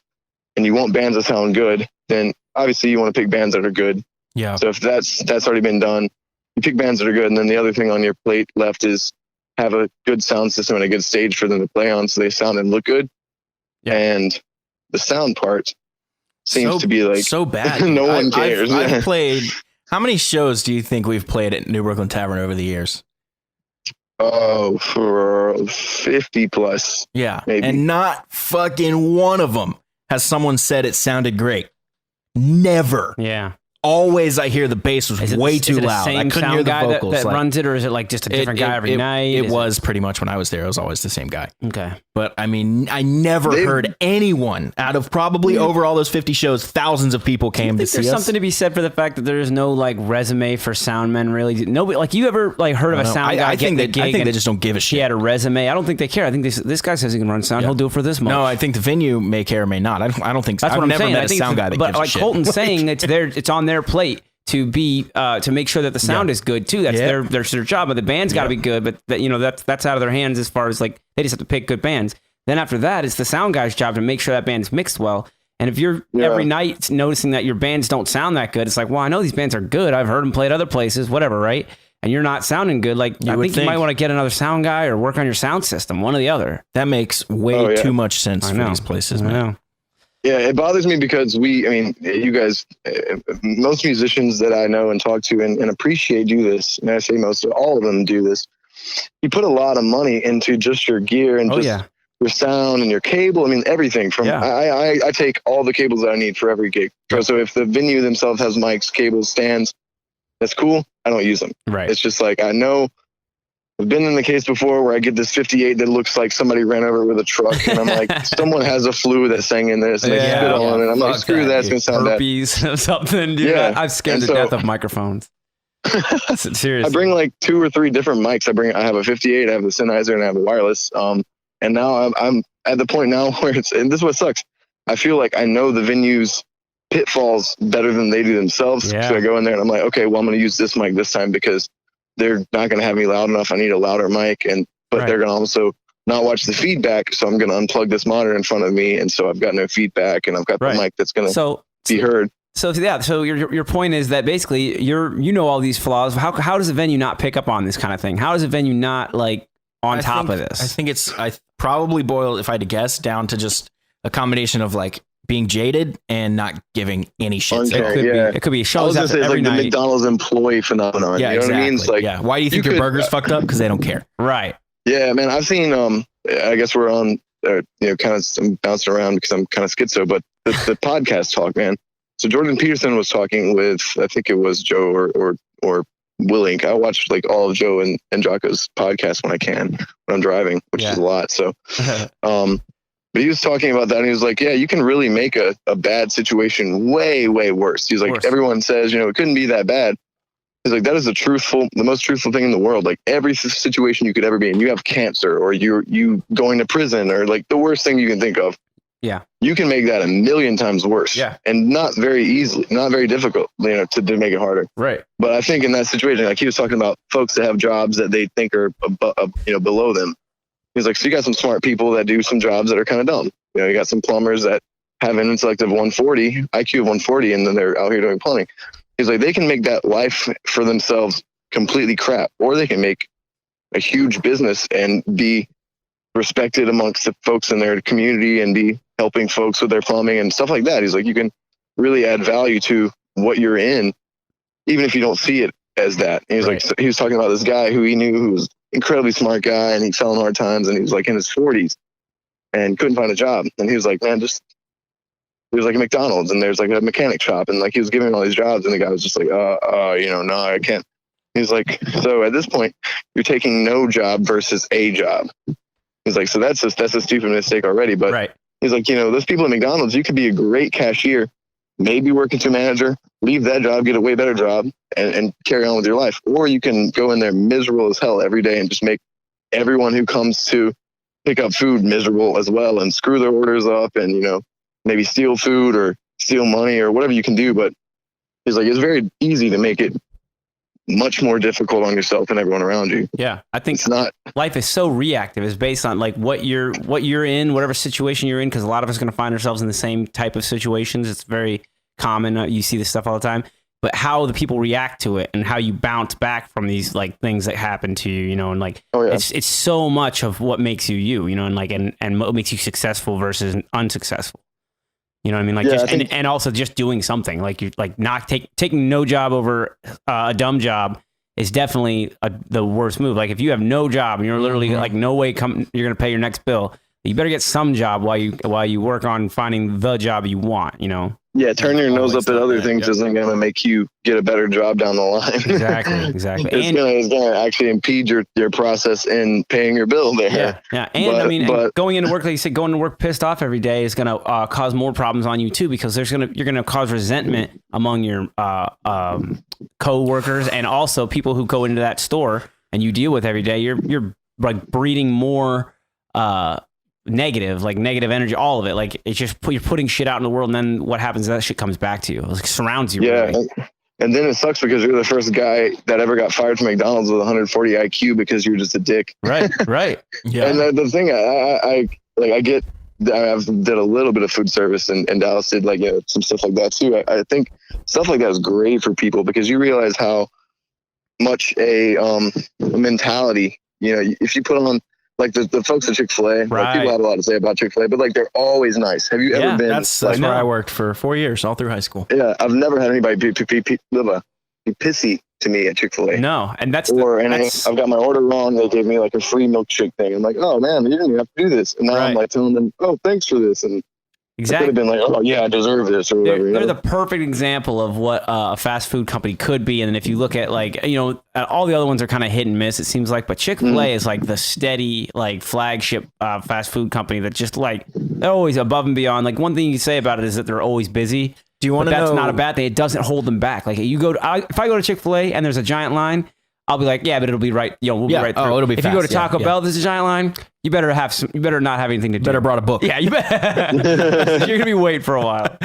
and you want bands that sound good, then obviously you want to pick bands that are good. Yeah. So if that's already been done, you pick bands that are good. And then the other thing on your plate left is have a good sound system and a good stage for them to play on so they sound and look good. Yeah. And the sound part seems to be like so bad. No one cares. I've played. How many shows do you think we've played at New Brooklyn Tavern over the years? Oh, for 50 plus. Yeah. Maybe. And not fucking one of them has someone said it sounded great. Never. Yeah. Always I hear the bass was way too loud. I couldn't hear the vocals. That runs it, or is it like just a different guy every night? It was pretty much when I was there. It was always the same guy. Okay. But I mean, I never heard anyone out of probably over all those 50 shows, thousands of people came to see us. There's something to be said for the fact that there is no like resume for sound men, really. Nobody, like, you ever like heard of a sound guy? I think they just don't give a shit. He had a resume. I don't think they care. I think this guy says he can run sound. He'll do it for this much. No, I think the venue may care or may not. I don't think so. That's what I'm saying. Never met a sound guy that gives a shit. But like Colton's saying, it's on their plate to be to make sure that the sound is good too. That's their job. But the band's got to be good. But that's out of their hands as far as like they just have to pick good bands. Then after that, it's the sound guy's job to make sure that band's mixed well. And if you're every night noticing that your bands don't sound that good, it's like, well, I know these bands are good. I've heard them play at other places, whatever, right? And you're not sounding good. Like, I think you might want to get another sound guy or work on your sound system, one or the other. That makes way too much sense for these places, man. I know. Yeah, it bothers me because you guys, most musicians that I know and talk to and appreciate do this. And I say all of them do this. You put a lot of money into just your gear and your sound and your cable. I mean, everything from, I take all the cables that I need for every gig. So if the venue themselves has mics, cables, stands, that's cool. I don't use them. Right. It's just like, I know I've been in the case before where I get this 58 that looks like somebody ran over it with a truck, and I'm like, someone has a flu that sang in this and they spit on it. And I'm like, screw that. It's going to sound herpes or something. Dude. Yeah. I'm scared to death of microphones. Seriously. I bring like 2 or 3 different mics. I have a 58, I have the Sennheiser, and I have a wireless. And now I'm at the point now where and this is what sucks. I feel like I know the venue's pitfalls better than they do themselves. Yeah. So I go in there and I'm like, okay, well, I'm going to use this mic this time because they're not going to have me loud enough. I need a louder mic, but they're going to also not watch the feedback. So I'm going to unplug this monitor in front of me. And so I've got no feedback, and I've got the mic that's going to be heard. So your point is that basically all these flaws. How does a venue not pick up on this kind of thing? How does a venue not like on top of this? I think I probably boil, if I had to guess, down to just a combination of like being jaded and not giving any shit. It could be shows up every night. The McDonald's employee phenomenon. Yeah, you know exactly. what I mean? It's like, why do you think your burger's fucked up? Because they don't care. Right. Yeah, man. I've seen. I guess we're on. Kind of bouncing around because I'm kind of schizo. But the podcast talk, man. So Jordan Peterson was talking with, I think it was Joe or Willink. I watch like all of Joe and Jocko's podcasts when I can, when I'm driving, which is a lot. So, but he was talking about that, and he was like, yeah, you can really make a bad situation way, way worse. He's like, everyone says, it couldn't be that bad. He's like, that is the most truthful thing in the world. Like every situation you could ever be in, you have cancer or you going to prison or like the worst thing you can think of. Yeah. You can make that 1,000,000 times worse. Yeah. And not very easily, not very difficult, to make it harder. Right. But I think in that situation, like he was talking about folks that have jobs that they think are, below them. He's like, so you got some smart people that do some jobs that are kind of dumb. You got some plumbers that have an intellect of 140, IQ of 140, and then they're out here doing plumbing. He's like, they can make that life for themselves completely crap, or they can make a huge business and be respected amongst the folks in their community and be helping folks with their plumbing and stuff like that. He's like, you can really add value to what you're in, even if you don't see it as that. And he's like, so he was talking about this guy who he knew who was incredibly smart guy, and he fell in hard times, and he was like in his 40s and couldn't find a job. And he was like, man, there's like a McDonald's and there's like a mechanic shop, and like he was giving all these jobs, and the guy was just like, no, I can't. He's like, so at this point, you're taking no job versus a job. He's like, so that's a stupid mistake already. But he's like, those people at McDonald's, you could be a great cashier, maybe work into manager, leave that job, get a way better job, and carry on with your life. Or you can go in there miserable as hell every day and just make everyone who comes to pick up food miserable as well and screw their orders up and, you know, maybe steal food or steal money or whatever you can do. But he's like, it's very easy to make it much more difficult on yourself and everyone around you. Yeah. I think It's not, life is so reactive. It's based on like what you're in, whatever situation you're in. Cause a lot of us are going to find ourselves in the same type of situations. It's very common. You see this stuff all the time, but how the people react to it and how you bounce back from these like things that happen to you, you know, and like, it's so much of what makes you, you know, and like, and what makes you successful versus unsuccessful. You know what I mean? Like, just, and also just doing something like you like not taking no job over a dumb job is definitely the worst move. Like if you have no job and you're literally like no way you're going to pay your next bill, you better get some job while you work on finding the job you want, you know? Yeah, turning your nose up at other things isn't going to make you get a better job down the line. Exactly. It's going to actually impede your process in paying your bill there. Yeah. And but, going into work, like you said, going to work pissed off every day is going to cause more problems on you too, because you're going to cause resentment among your co-workers and also people who go into that store and you deal with every day. You're like breeding more negative energy, all of it. Like it's just you're putting shit out in the world, and then what happens is that shit comes back to you. It like surrounds you. Yeah. Really. And then it sucks because you're the first guy that ever got fired from McDonald's with 140 IQ because you're just a dick. Right. Yeah. And the thing I did a little bit of food service and Dallas did like, you know, some stuff like that too. I think stuff like that is great for people because you realize how much a mentality, you know, if you put on like the folks at Chick-fil-A, like people have a lot to say about Chick-fil-A, but like they're always nice. Have you ever been? That's where I worked for 4 years, all through high school. Yeah, I've never had anybody be pissy to me at Chick-fil-A. No, and I've got my order wrong. They gave me like a free milkshake thing. I'm like, oh man, you didn't even have to do this. And now I'm like telling them, oh, thanks for this. And exactly. Could have been like, oh yeah, I deserve this or whatever. They're the perfect example of what a fast food company could be. And if you look at like, you know, all the other ones are kind of hit and miss, it seems like, but Chick-fil-A is like the steady, like flagship fast food company that just like, they're always above and beyond. Like one thing you say about it is that they're always busy. Do you want to know? That's not a bad thing. It doesn't hold them back. Like you go to, if I go to Chick-fil-A and there's a giant line, I'll be like, yeah, but it'll be right. You know, we'll be right through. Oh, it'll be if fast. you go to Taco Bell, there's a giant line. You better not have anything to do. Better brought a book. Yeah, you better. You're gonna be waiting for a while.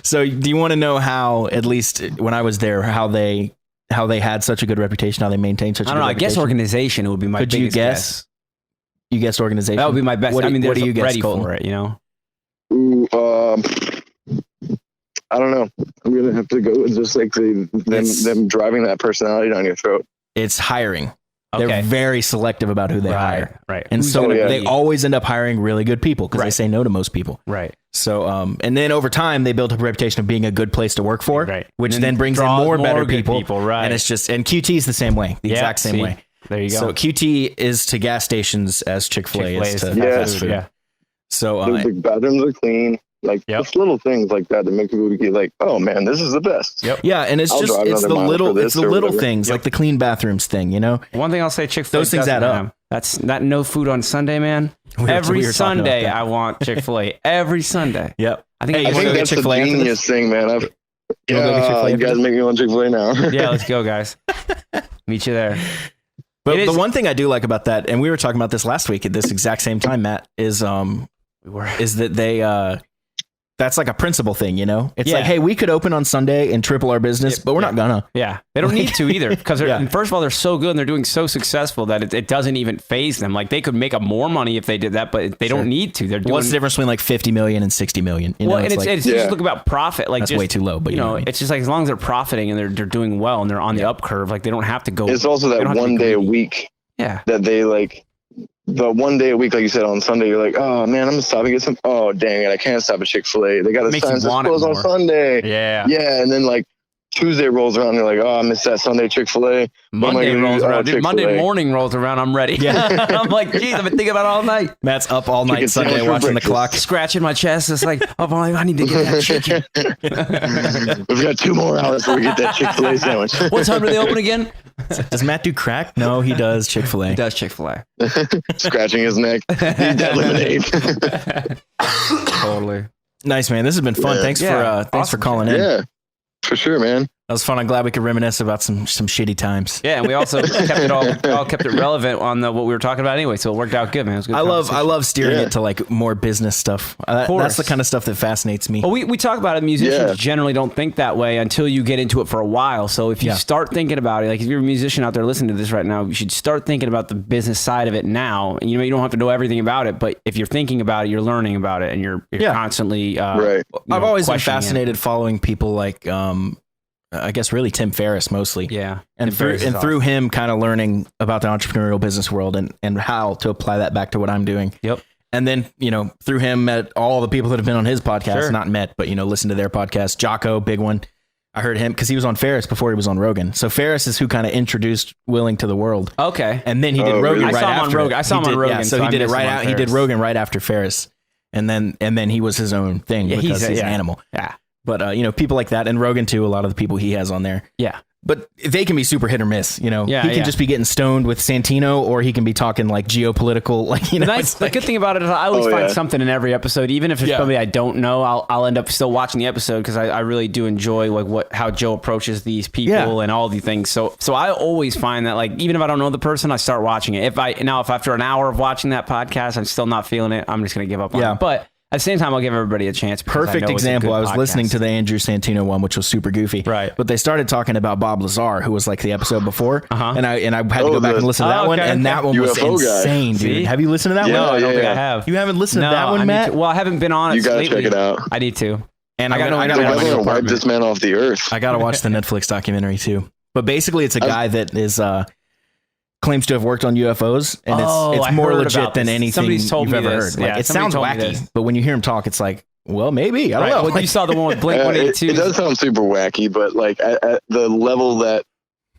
So, do you want to know how, at least when I was there, how they had such a good reputation, how they maintained such a good reputation? I guess organization would be my biggest you guess. You guessed organization. That would be my best. What do you guess, ready Colton? for it, you know? Ooh, I don't know. I'm gonna have to go with just like them driving that personality down your throat. It's hiring. Okay. They're very selective about who they hire. Right. And so they always end up hiring really good people because they say no to most people. Right. So, and then over time, they built up a reputation of being a good place to work for, which then brings in more better people. Right. And it's just, and QT is the same way, the exact same way. There you go. So QT is to gas stations as Chick-fil-A is to fast food. Yeah. So the bathrooms are clean. Like just little things like that make people be like, "Oh man, this is the best." Yep. Yeah, and it's the little things like the clean bathrooms thing, you know. One thing I'll say, Chick-fil-A, those things add up. That's not no food on Sunday, man. Every Sunday, I want Chick-fil-A. Every Sunday. Yep. I think that's Chick-fil-A a genius thing, man. You guys make me want Chick-fil-A now. Yeah, let's go, guys. Meet you there. But the one thing I do like about that, and we were talking about this last week at this exact same time, Matt, is that they that's like a principle thing, you know? It's like, hey, we could open on Sunday and triple our business, but we're not gonna. Yeah. They don't need to either. Because first of all, they're so good and they're doing so successful that it doesn't even phase them. Like they could make up more money if they did that, but they don't need to. They're doing, what's the difference between like 50 million and 60 million? You know, and it's just look about profit. Like that's way too low, but you know, it's just like as long as they're profiting and they're doing well and they're on the up curve, like they don't have to go. It's also that one day a week. Yeah. That they like. The one day a week, like you said, on Sunday, you're like, oh man, I'm gonna stop and get some. Oh dang it, I can't stop at Chick-fil-A. They got a sign that says close on Sunday. Yeah. Yeah, and then like Tuesday rolls around, you're like, oh, I missed that Sunday Chick-fil-A. Monday rolls around. Dude, Monday morning rolls around, I'm ready. Yeah. I'm like, geez, I've been thinking about it all night. Matt's up all night Sunday watching the clock, scratching my chest. It's like, oh, I need to get that chicken. We've got 2 more hours before we get that Chick-fil-A sandwich. What time do they open again? Does Matt do crack? No, he does Chick-fil-A. He does Chick-fil-A. Scratching his neck. Need that lemonade. Totally. Nice, man. This has been fun. Thanks for calling in. Yeah, for sure, man. That was fun. I'm glad we could reminisce about some shitty times. Yeah, and we also kept it relevant on what we were talking about anyway, so it worked out good, man. It was a good I love steering it to like more business stuff. That's the kind of stuff that fascinates me. Well, we talk about it. Musicians generally don't think that way until you get into it for a while. So if you start thinking about it, like if you're a musician out there listening to this right now, you should start thinking about the business side of it now. And, you don't have to know everything about it, but if you're thinking about it, you're learning about it, and you're constantly right. I've always been fascinated following people like I guess really Tim Ferriss mostly. Yeah. And through him kind of learning about the entrepreneurial business world and how to apply that back to what I'm doing. Yep. And then, through him met all the people that have been on his podcast, not met, but, listen to their podcast. Jocko, big one. I heard him because he was on Ferriss before he was on Rogan. So Ferriss is who kind of introduced Willing to the world. Okay. And then he did Rogan right after. I saw him on Rogan. Yeah, so he did it right out. He did Rogan right after Ferriss. And then he was his own thing because he's an animal. Yeah. But, people like that, and Rogan too, a lot of the people he has on there. Yeah. But they can be super hit or miss, he can just be getting stoned with Santino, or he can be talking like geopolitical, The good thing about it is I always find something in every episode, even if it's somebody I don't know, I'll end up still watching the episode because I really do enjoy like how Joe approaches these people and all the things. So I always find that like, even if I don't know the person, I start watching it. If after an hour of watching that podcast, I'm still not feeling it, I'm just going to give up on it. But at the same time, I'll give everybody a chance. Perfect example. I was listening to the Andrew Santino one, which was super goofy. Right. But they started talking about Bob Lazar, who was like the episode before. And I had to go back and listen to that one. And that one was insane, dude. See? Have you listened to that one? No, I don't think I have. You haven't listened to that one, Matt? Well, I haven't been on it. You gotta check it out. I need to. And I gotta wipe this man off the earth. I gotta watch the Netflix documentary too. But basically, it's a guy that is claims to have worked on UFOs, and it's more legit than anything you've ever heard. Like, it sounds wacky, but when you hear him talk, it's like, well, maybe. I don't know. Well, you saw the one with Blink 182. It does sound super wacky, but like at the level that,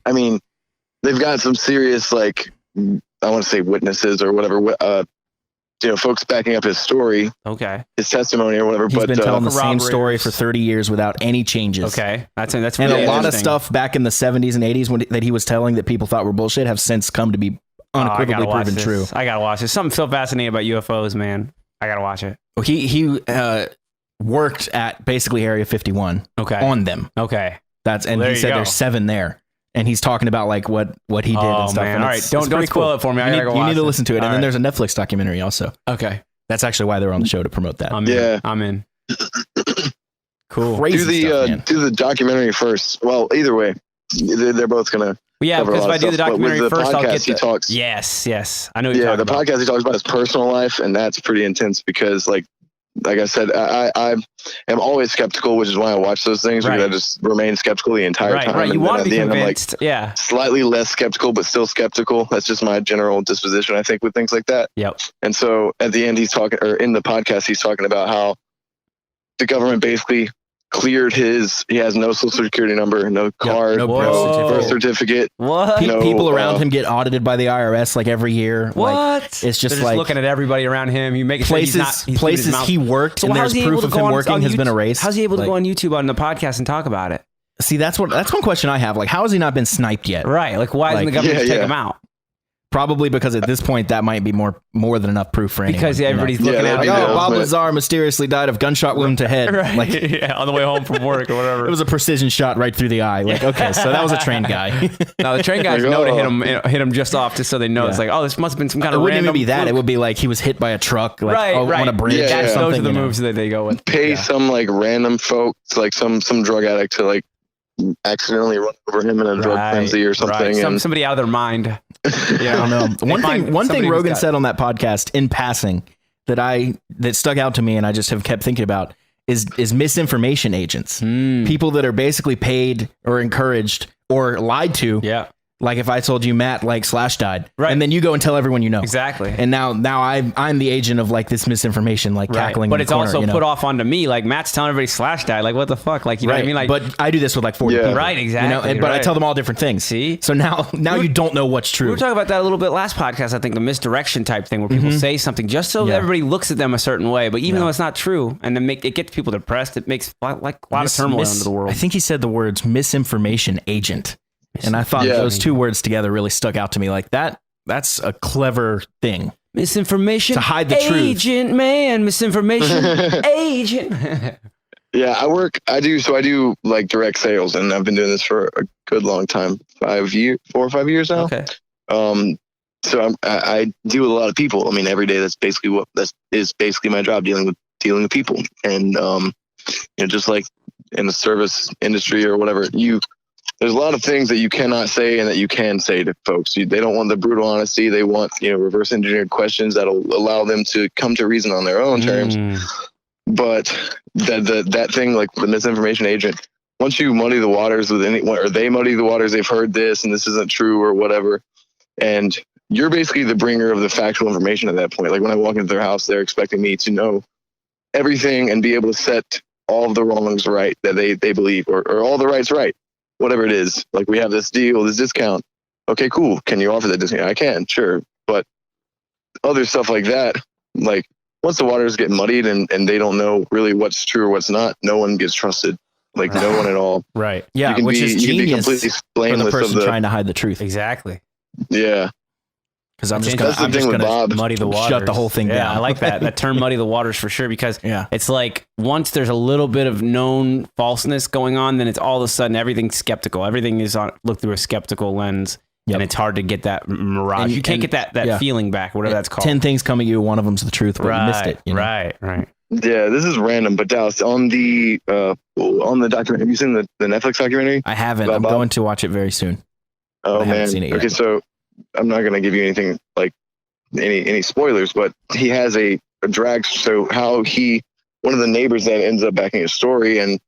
I mean, they've got some serious, like, I want to say witnesses or whatever, folks backing up his story. Okay. His testimony or whatever. He's been telling the same story for 30 years without any changes. Okay. That's really and a lot of stuff back in the 70s and 80s that he was telling that people thought were bullshit have since come to be unequivocally proven true. I gotta watch this. Something so fascinating about UFOs, man. I gotta watch it. Well, he worked at basically Area 51 on them. Okay. He said there's 7 there. And he's talking about like what he did and stuff. Man. And all right, don't spoil it for me. You need to listen to it. And then there's a Netflix documentary also. Okay. That's actually why they're on the show, to promote that. I'm in. Cool. Crazy do the documentary first. Well, either way, they're both gonna. Yeah, because if I do the documentary first, I'll get he talks. Yes, I know. Yeah, the podcast he talks about his personal life, and that's pretty intense because, like I said, I am always skeptical, which is why I watch those things. Because I just remain skeptical the entire time. Right. You and want to be then convinced. I'm like, slightly less skeptical, but still skeptical. That's just my general disposition, I think, with things like that. Yep. And so at the end, in the podcast, he's talking about how the government basically cleared he has no social security number, no card, no birth certificate. What? People around him get audited by the IRS like every year. What? Like, it's just They're like looking at everybody around him. You make places he worked, so and there's proof of him working has been erased. How's he able to go on YouTube on the podcast and talk about it? See, that's one question I have. Like, how has he not been sniped yet? Right. Like, why isn't the government take him out? Probably because at this point that might be more than enough proof for anyone. Because everybody's looking at Bob Lazar mysteriously died of gunshot wound to head. Right. Like, on the way home from work or whatever. It was a precision shot right through the eye. Like, okay, so that was a trained guy. Now the trained guys know to hit him just off, just so they know. It's like, oh, this must have been some kind of random. It wouldn't even be that. It would be like he was hit by a truck, like on a bridge or something. Those are the moves that they go with. Pay some like random folks, like some drug addict to like accidentally run over him in a drug frenzy or something. Right. Somebody out of their mind. Yeah, I don't know. One thing Rogan said on that podcast in passing that stuck out to me, and I just have kept thinking about is misinformation agents. People that are basically paid or encouraged or lied to. Yeah. Like if I told you Matt like Slash died, and then you go and tell everyone you know. Exactly. And now I'm the agent of like this misinformation, like cackling. But in the corner, also put off onto me. Like Matt's telling everybody Slash died. Like what the fuck? Like you know what I mean? Like, but I do this with like 40 people. Right. Exactly. But I tell them all different things. See. So now you don't know what's true. We were talking about that a little bit last podcast. I think the misdirection type thing where people say something just so everybody looks at them a certain way, but even though it's not true, and then it gets people depressed. It makes a lot of turmoil into the world. I think he said the words misinformation agent. And I thought those two words together really stuck out to me. Like that's a clever thing. Misinformation to hide the agent, truth. Man, misinformation agent. Yeah, I do like direct sales, and I've been doing this for a good long time, 4 or 5 years now. Okay. So I deal with a lot of people. I mean, every day that's basically my job, dealing with people. And, just like in the service industry or whatever, there's a lot of things that you cannot say and that you can say to folks. They don't want the brutal honesty. They want, reverse engineered questions that'll allow them to come to reason on their own terms. But that thing, like the misinformation agent, once you muddy the waters with anyone, or they muddy the waters, they've heard this and this isn't true or whatever. And you're basically the bringer of the factual information at that point. Like when I walk into their house, they're expecting me to know everything and be able to set all of the wrongs right that they believe, or all the rights right, whatever it is. Like, we have this deal, this discount. Okay, cool. Can you offer that discount? I can, sure. But other stuff like that, like once the waters get muddied and they don't know really what's true or what's not, no one gets trusted. Like no one at all. Right. Yeah, which is genius for the person trying to hide the truth. Exactly. Yeah. Because I'm just gonna muddy the waters. Shut the whole thing down. I like that term, muddy the waters, for sure. Because it's like once there's a little bit of known falseness going on, then it's all of a sudden everything's skeptical. Everything is looked through a skeptical lens, and it's hard to get that mirage. You can't get that feeling back, whatever that's called. 10 things coming at you, one of them's the truth, but you missed it. Right. Yeah, this is random, but Dallas, on the documentary, have you seen the Netflix documentary? I haven't. I'm going to watch it very soon. Oh man. Seen it yet. Okay, so I'm not going to give you anything like any spoilers, but he has a drag. So how one of the neighbors that ends up backing his story and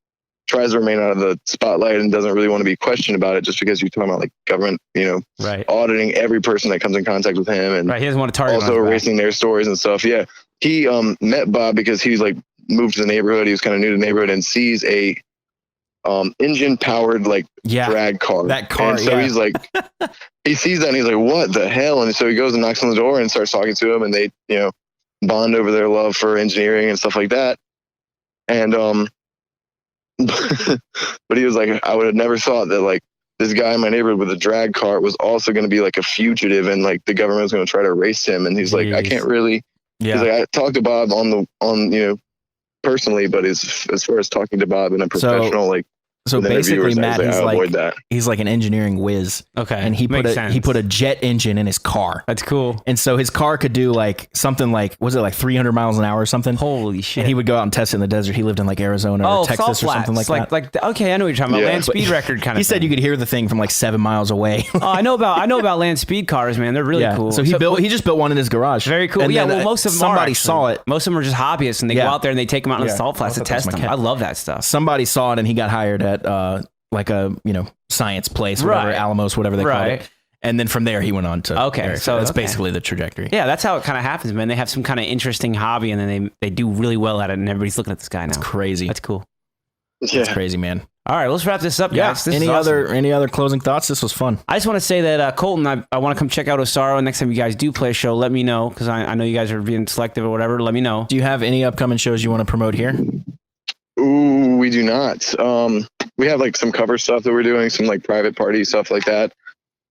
tries to remain out of the spotlight and doesn't really want to be questioned about it, just because you're talking about like government, auditing every person that comes in contact with him, and he doesn't want to target also erasing their stories and stuff. Yeah. He met Bob because he was like moved to the neighborhood. He was kind of new to the neighborhood and sees a engine powered drag car. That car. And so he's like, he sees that and he's like, what the hell? And so he goes and knocks on the door and starts talking to him, and they, bond over their love for engineering and stuff like that. And, but he was like, I would have never thought that like this guy in my neighborhood with a drag car was also going to be like a fugitive, and like the government was going to try to erase him. And he's like, I can't really, he's like, I talked to Bob on personally, but as far as talking to Bob in a professional, so basically, Matt, he's like an engineering whiz. Okay. And he put a jet engine in his car. That's cool. And so his car could do like something like, was it like 300 miles an hour or something? Holy shit. And he would go out and test it in the desert. He lived in like Arizona or Texas or something like that. Okay, I know what you're talking about. Land speed record kind of. He said you could hear the thing from like 7 miles away. I know about land speed cars, man. They're really cool. So he just built one in his garage. Very cool. And well, most of them somebody saw it. Most of them are just hobbyists, and they go out there and they take them out on the salt flats to test them. I love that stuff. Somebody saw it and he got hired at like a science place, whatever, Alamos, whatever they call it. And then from there he went on to so that's basically the trajectory. Yeah, that's how it kind of happens, man. They have some kind of interesting hobby, and then they do really well at it, and everybody's looking at this guy now. It's crazy. That's cool. Yeah. It's crazy, man. All right, let's wrap this up, guys. This any other closing thoughts? This was fun. I just want to say that Colton, I want to come check out Osaro. Next time you guys do play a show, let me know, because I know you guys are being selective or whatever. Let me know. Do you have any upcoming shows you want to promote here? Ooh, we do not. We have like some cover stuff that we're doing, some like private party stuff like that.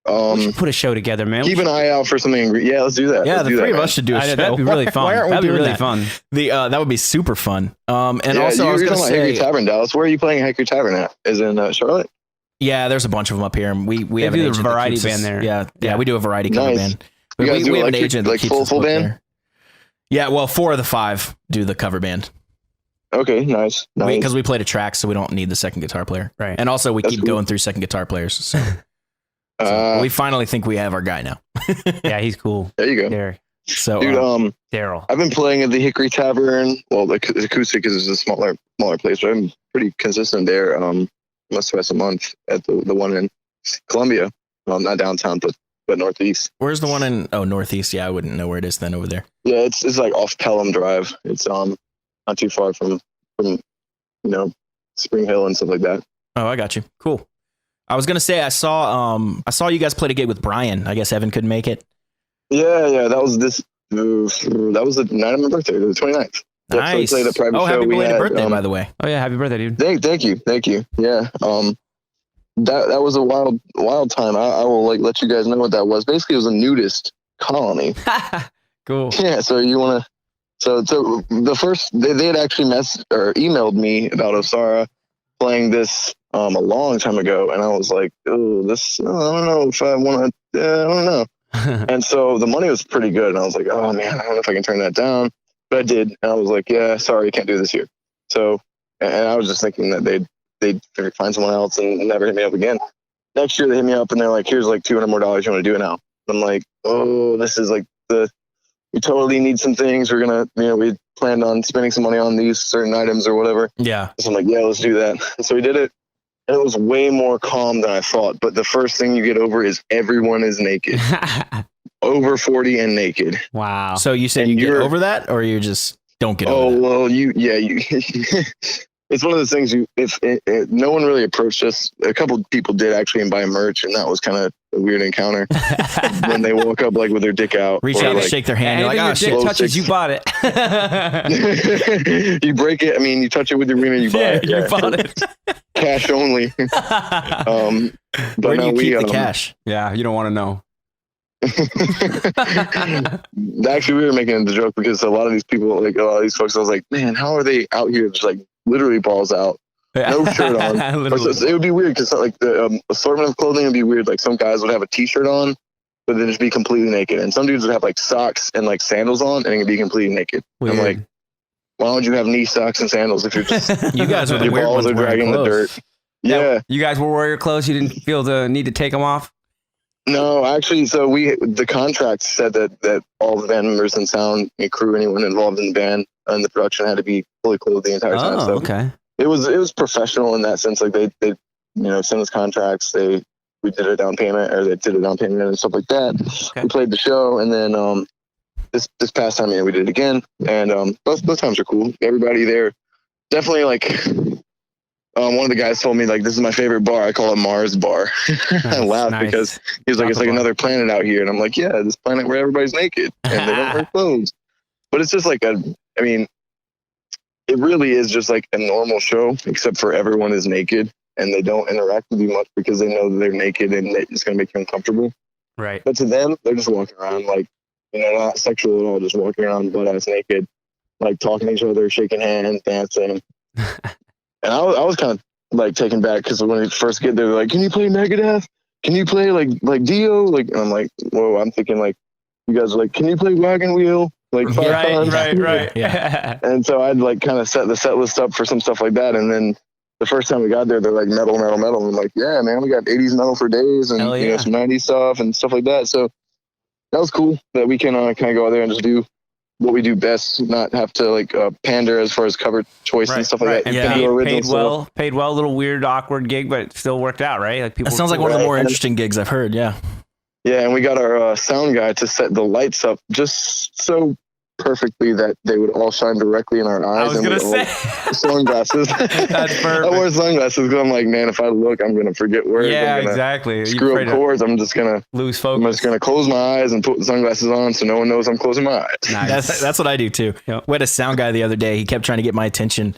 We should put a show together, man. Keep an eye out for something. Yeah, let's do that. Yeah, the three of us should do a show. That'd be really fun. Why aren't we doing really fun? That would be super fun. And also, I was going to say, Hickory Tavern, Dallas. Where are you playing Hickory Tavern at? Is it in Charlotte? Yeah, there's a bunch of them up here, and we have a variety band there. Yeah, we do a variety cover band. You guys do an agent like full band? There. Yeah, well, 4 of the 5 do the cover band. Okay, nice. Because we played a track, so we don't need the second guitar player. Right. And also, we keep going through second guitar players. So, we finally think we have our guy now. Yeah, he's cool. There you go. Derek. So, dude, Daryl. I've been playing at the Hickory Tavern. Well, the acoustic is a smaller place, but I'm pretty consistent there. Once twice a month at the one in Columbia. Well, not downtown, but northeast. Where's the one in northeast? Yeah, I wouldn't know where it is then over there. Yeah, it's like off Pelham Drive. It's not too far from Spring Hill and stuff like that. Oh, I got you. Cool. I was gonna say I saw you guys played a gig with Brian. I guess Evan couldn't make it. Yeah. That was the night of my birthday, the 29th. Nice. So we played a private show. Happy belated birthday, by the way. Oh yeah, happy birthday, dude. Thank you. Yeah. That was a wild time. I will let you guys know what that was. Basically, it was a nudist colony. Cool. Yeah. So you want to So the first, they had actually emailed me about Osara playing this a long time ago, and I was like, oh, this, I don't know if I want to, I don't know. And so the money was pretty good, and I was like, oh man, I don't know if I can turn that down, but I did, and I was like, yeah, sorry, you can't do this year. So, and I was just thinking that they'd find someone else and never hit me up again. Next year they hit me up and they're like, here's like $200 more, you want to do it now? I'm like, oh, this is like we totally need some things. We're gonna, we planned on spending some money on these certain items or whatever. Yeah. So I'm like, yeah, let's do that. And so we did it. And it was way more calm than I thought. But the first thing you get over is everyone is naked. Over 40 and naked. Wow. So you said you get over that, or you just don't get over that? Oh, well, you it's one of those things if no one really approached us. A couple of people did actually buy merch, and that was kind of a weird encounter when they woke up like with their dick out. Reach out and shake their hand. You're like, oh, your dick touches, you bought it. You break it. I mean, you touch it with your wiener, you buy it. You bought it. Cash only. But where do you keep the cash? Yeah, you don't want to know. Actually, we were making the joke because a lot of these people, like a lot of these folks, I was like, man, how are they out here just like literally balls out, no shirt on? It would be weird because like the assortment of clothing would be weird. Like some guys would have a t-shirt on, but then just be completely naked, and some dudes would have like socks and like sandals on and it'd be completely naked. Weird. I'm like, why don't you have knee socks and sandals if you're just you guys are the your weird balls ones are dragging the dirt? Yeah, you guys were warrior clothes. You didn't feel the need to take them off. No, actually, so the contract said that all the band members and sound and crew, anyone involved in the band and the production had to be fully clothed the entire time. So okay. It was professional in that sense. Like they sent us contracts. We did a down payment, or they did a down payment and stuff like that. Okay. We played the show, and then this past time, we did it again, and both times are cool. Everybody there, definitely like. One of the guys told me like, this is my favorite bar. I call it Mars Bar. I laughed because he was like, it's like another planet out here. And I'm like, yeah, this planet where everybody's naked and they don't wear clothes. But it's just like it really is just like a normal show, except for everyone is naked and they don't interact with you much because they know that they're naked and it's going to make you uncomfortable. Right. But to them, they're just walking around like, not sexual at all, just walking around butt-ass naked, like talking to each other, shaking hands, dancing. And I was kind of like taken back because when we first get there, they're like, "Can you play Megadeth? Can you play like Dio?" Like, and I'm like, "Whoa!" I'm thinking like, you guys are like, "Can you play Wagon Wheel?" Like 5 times. Right. Yeah. And so I'd like kind of set the set list up for some stuff like that. And then the first time we got there, they're like metal. And I'm like, "Yeah, man, we got 80s metal for days and some 90s stuff and stuff like that." So that was cool that we can kind of go out there and just do what we do best, not have to like pander as far as cover choice and stuff like that. And paid well, a little weird, awkward gig, but it still worked out, right? Like people. That sounds like one of the more interesting gigs I've heard. Yeah. Yeah, and we got our sound guy to set the lights up just so perfectly that they would all shine directly in our eyes. I was gonna say sunglasses. That's perfect. I wear sunglasses because I'm like, man, if I look, I'm gonna forget words. Yeah, exactly. Screw up chords. I'm just gonna lose focus. I'm just gonna close my eyes and put the sunglasses on so no one knows I'm closing my eyes. Nice. That's what I do too. Yep. We had a sound guy the other day. He kept trying to get my attention,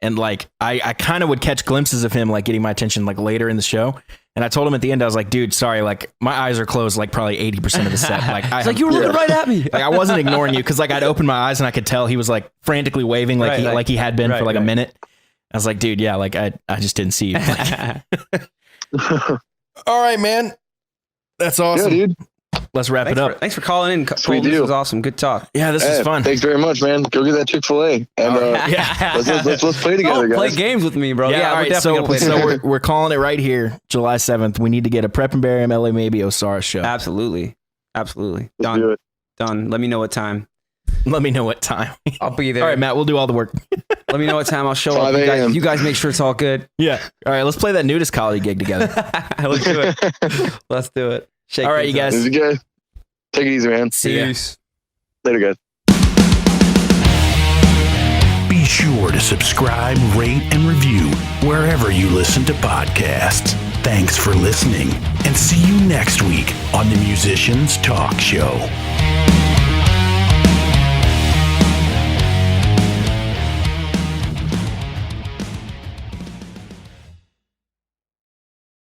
and like I kind of would catch glimpses of him like getting my attention like later in the show. And I told him at the end, I was like, dude, sorry, like my eyes are closed like probably 80% of the set. Like you were looking right at me. Like I wasn't ignoring you because like I'd open my eyes and I could tell he was like frantically waving like he had been for like a minute. I was like, dude, yeah, like I just didn't see you. All right, man. That's awesome. Yeah, dude. Let's wrap it up. Thanks for calling in, Cole. This was awesome. Good talk. Yeah, this was fun. Thanks very much, man. Go get that Chick-fil-A and let's play together, guys. Play games with me, bro. Yeah, all right. we're definitely gonna play. So we're calling it right here, July 7th. We need to get a Prep and Barium LA Maybe Osara show. Absolutely. Let's do it. Done. Let me know what time. Let me know what time. I'll be there. All right, Matt. We'll do all the work. Let me know what time. I'll show up. You guys make sure it's all good. Yeah. All right. Let's play that Nudist Collie gig together. Let's do it. Let's do it. All right, you guys. Take it easy, man. See ya. Later, guys. Be sure to subscribe, rate, and review wherever you listen to podcasts. Thanks for listening, and see you next week on the Musicians Talk Show.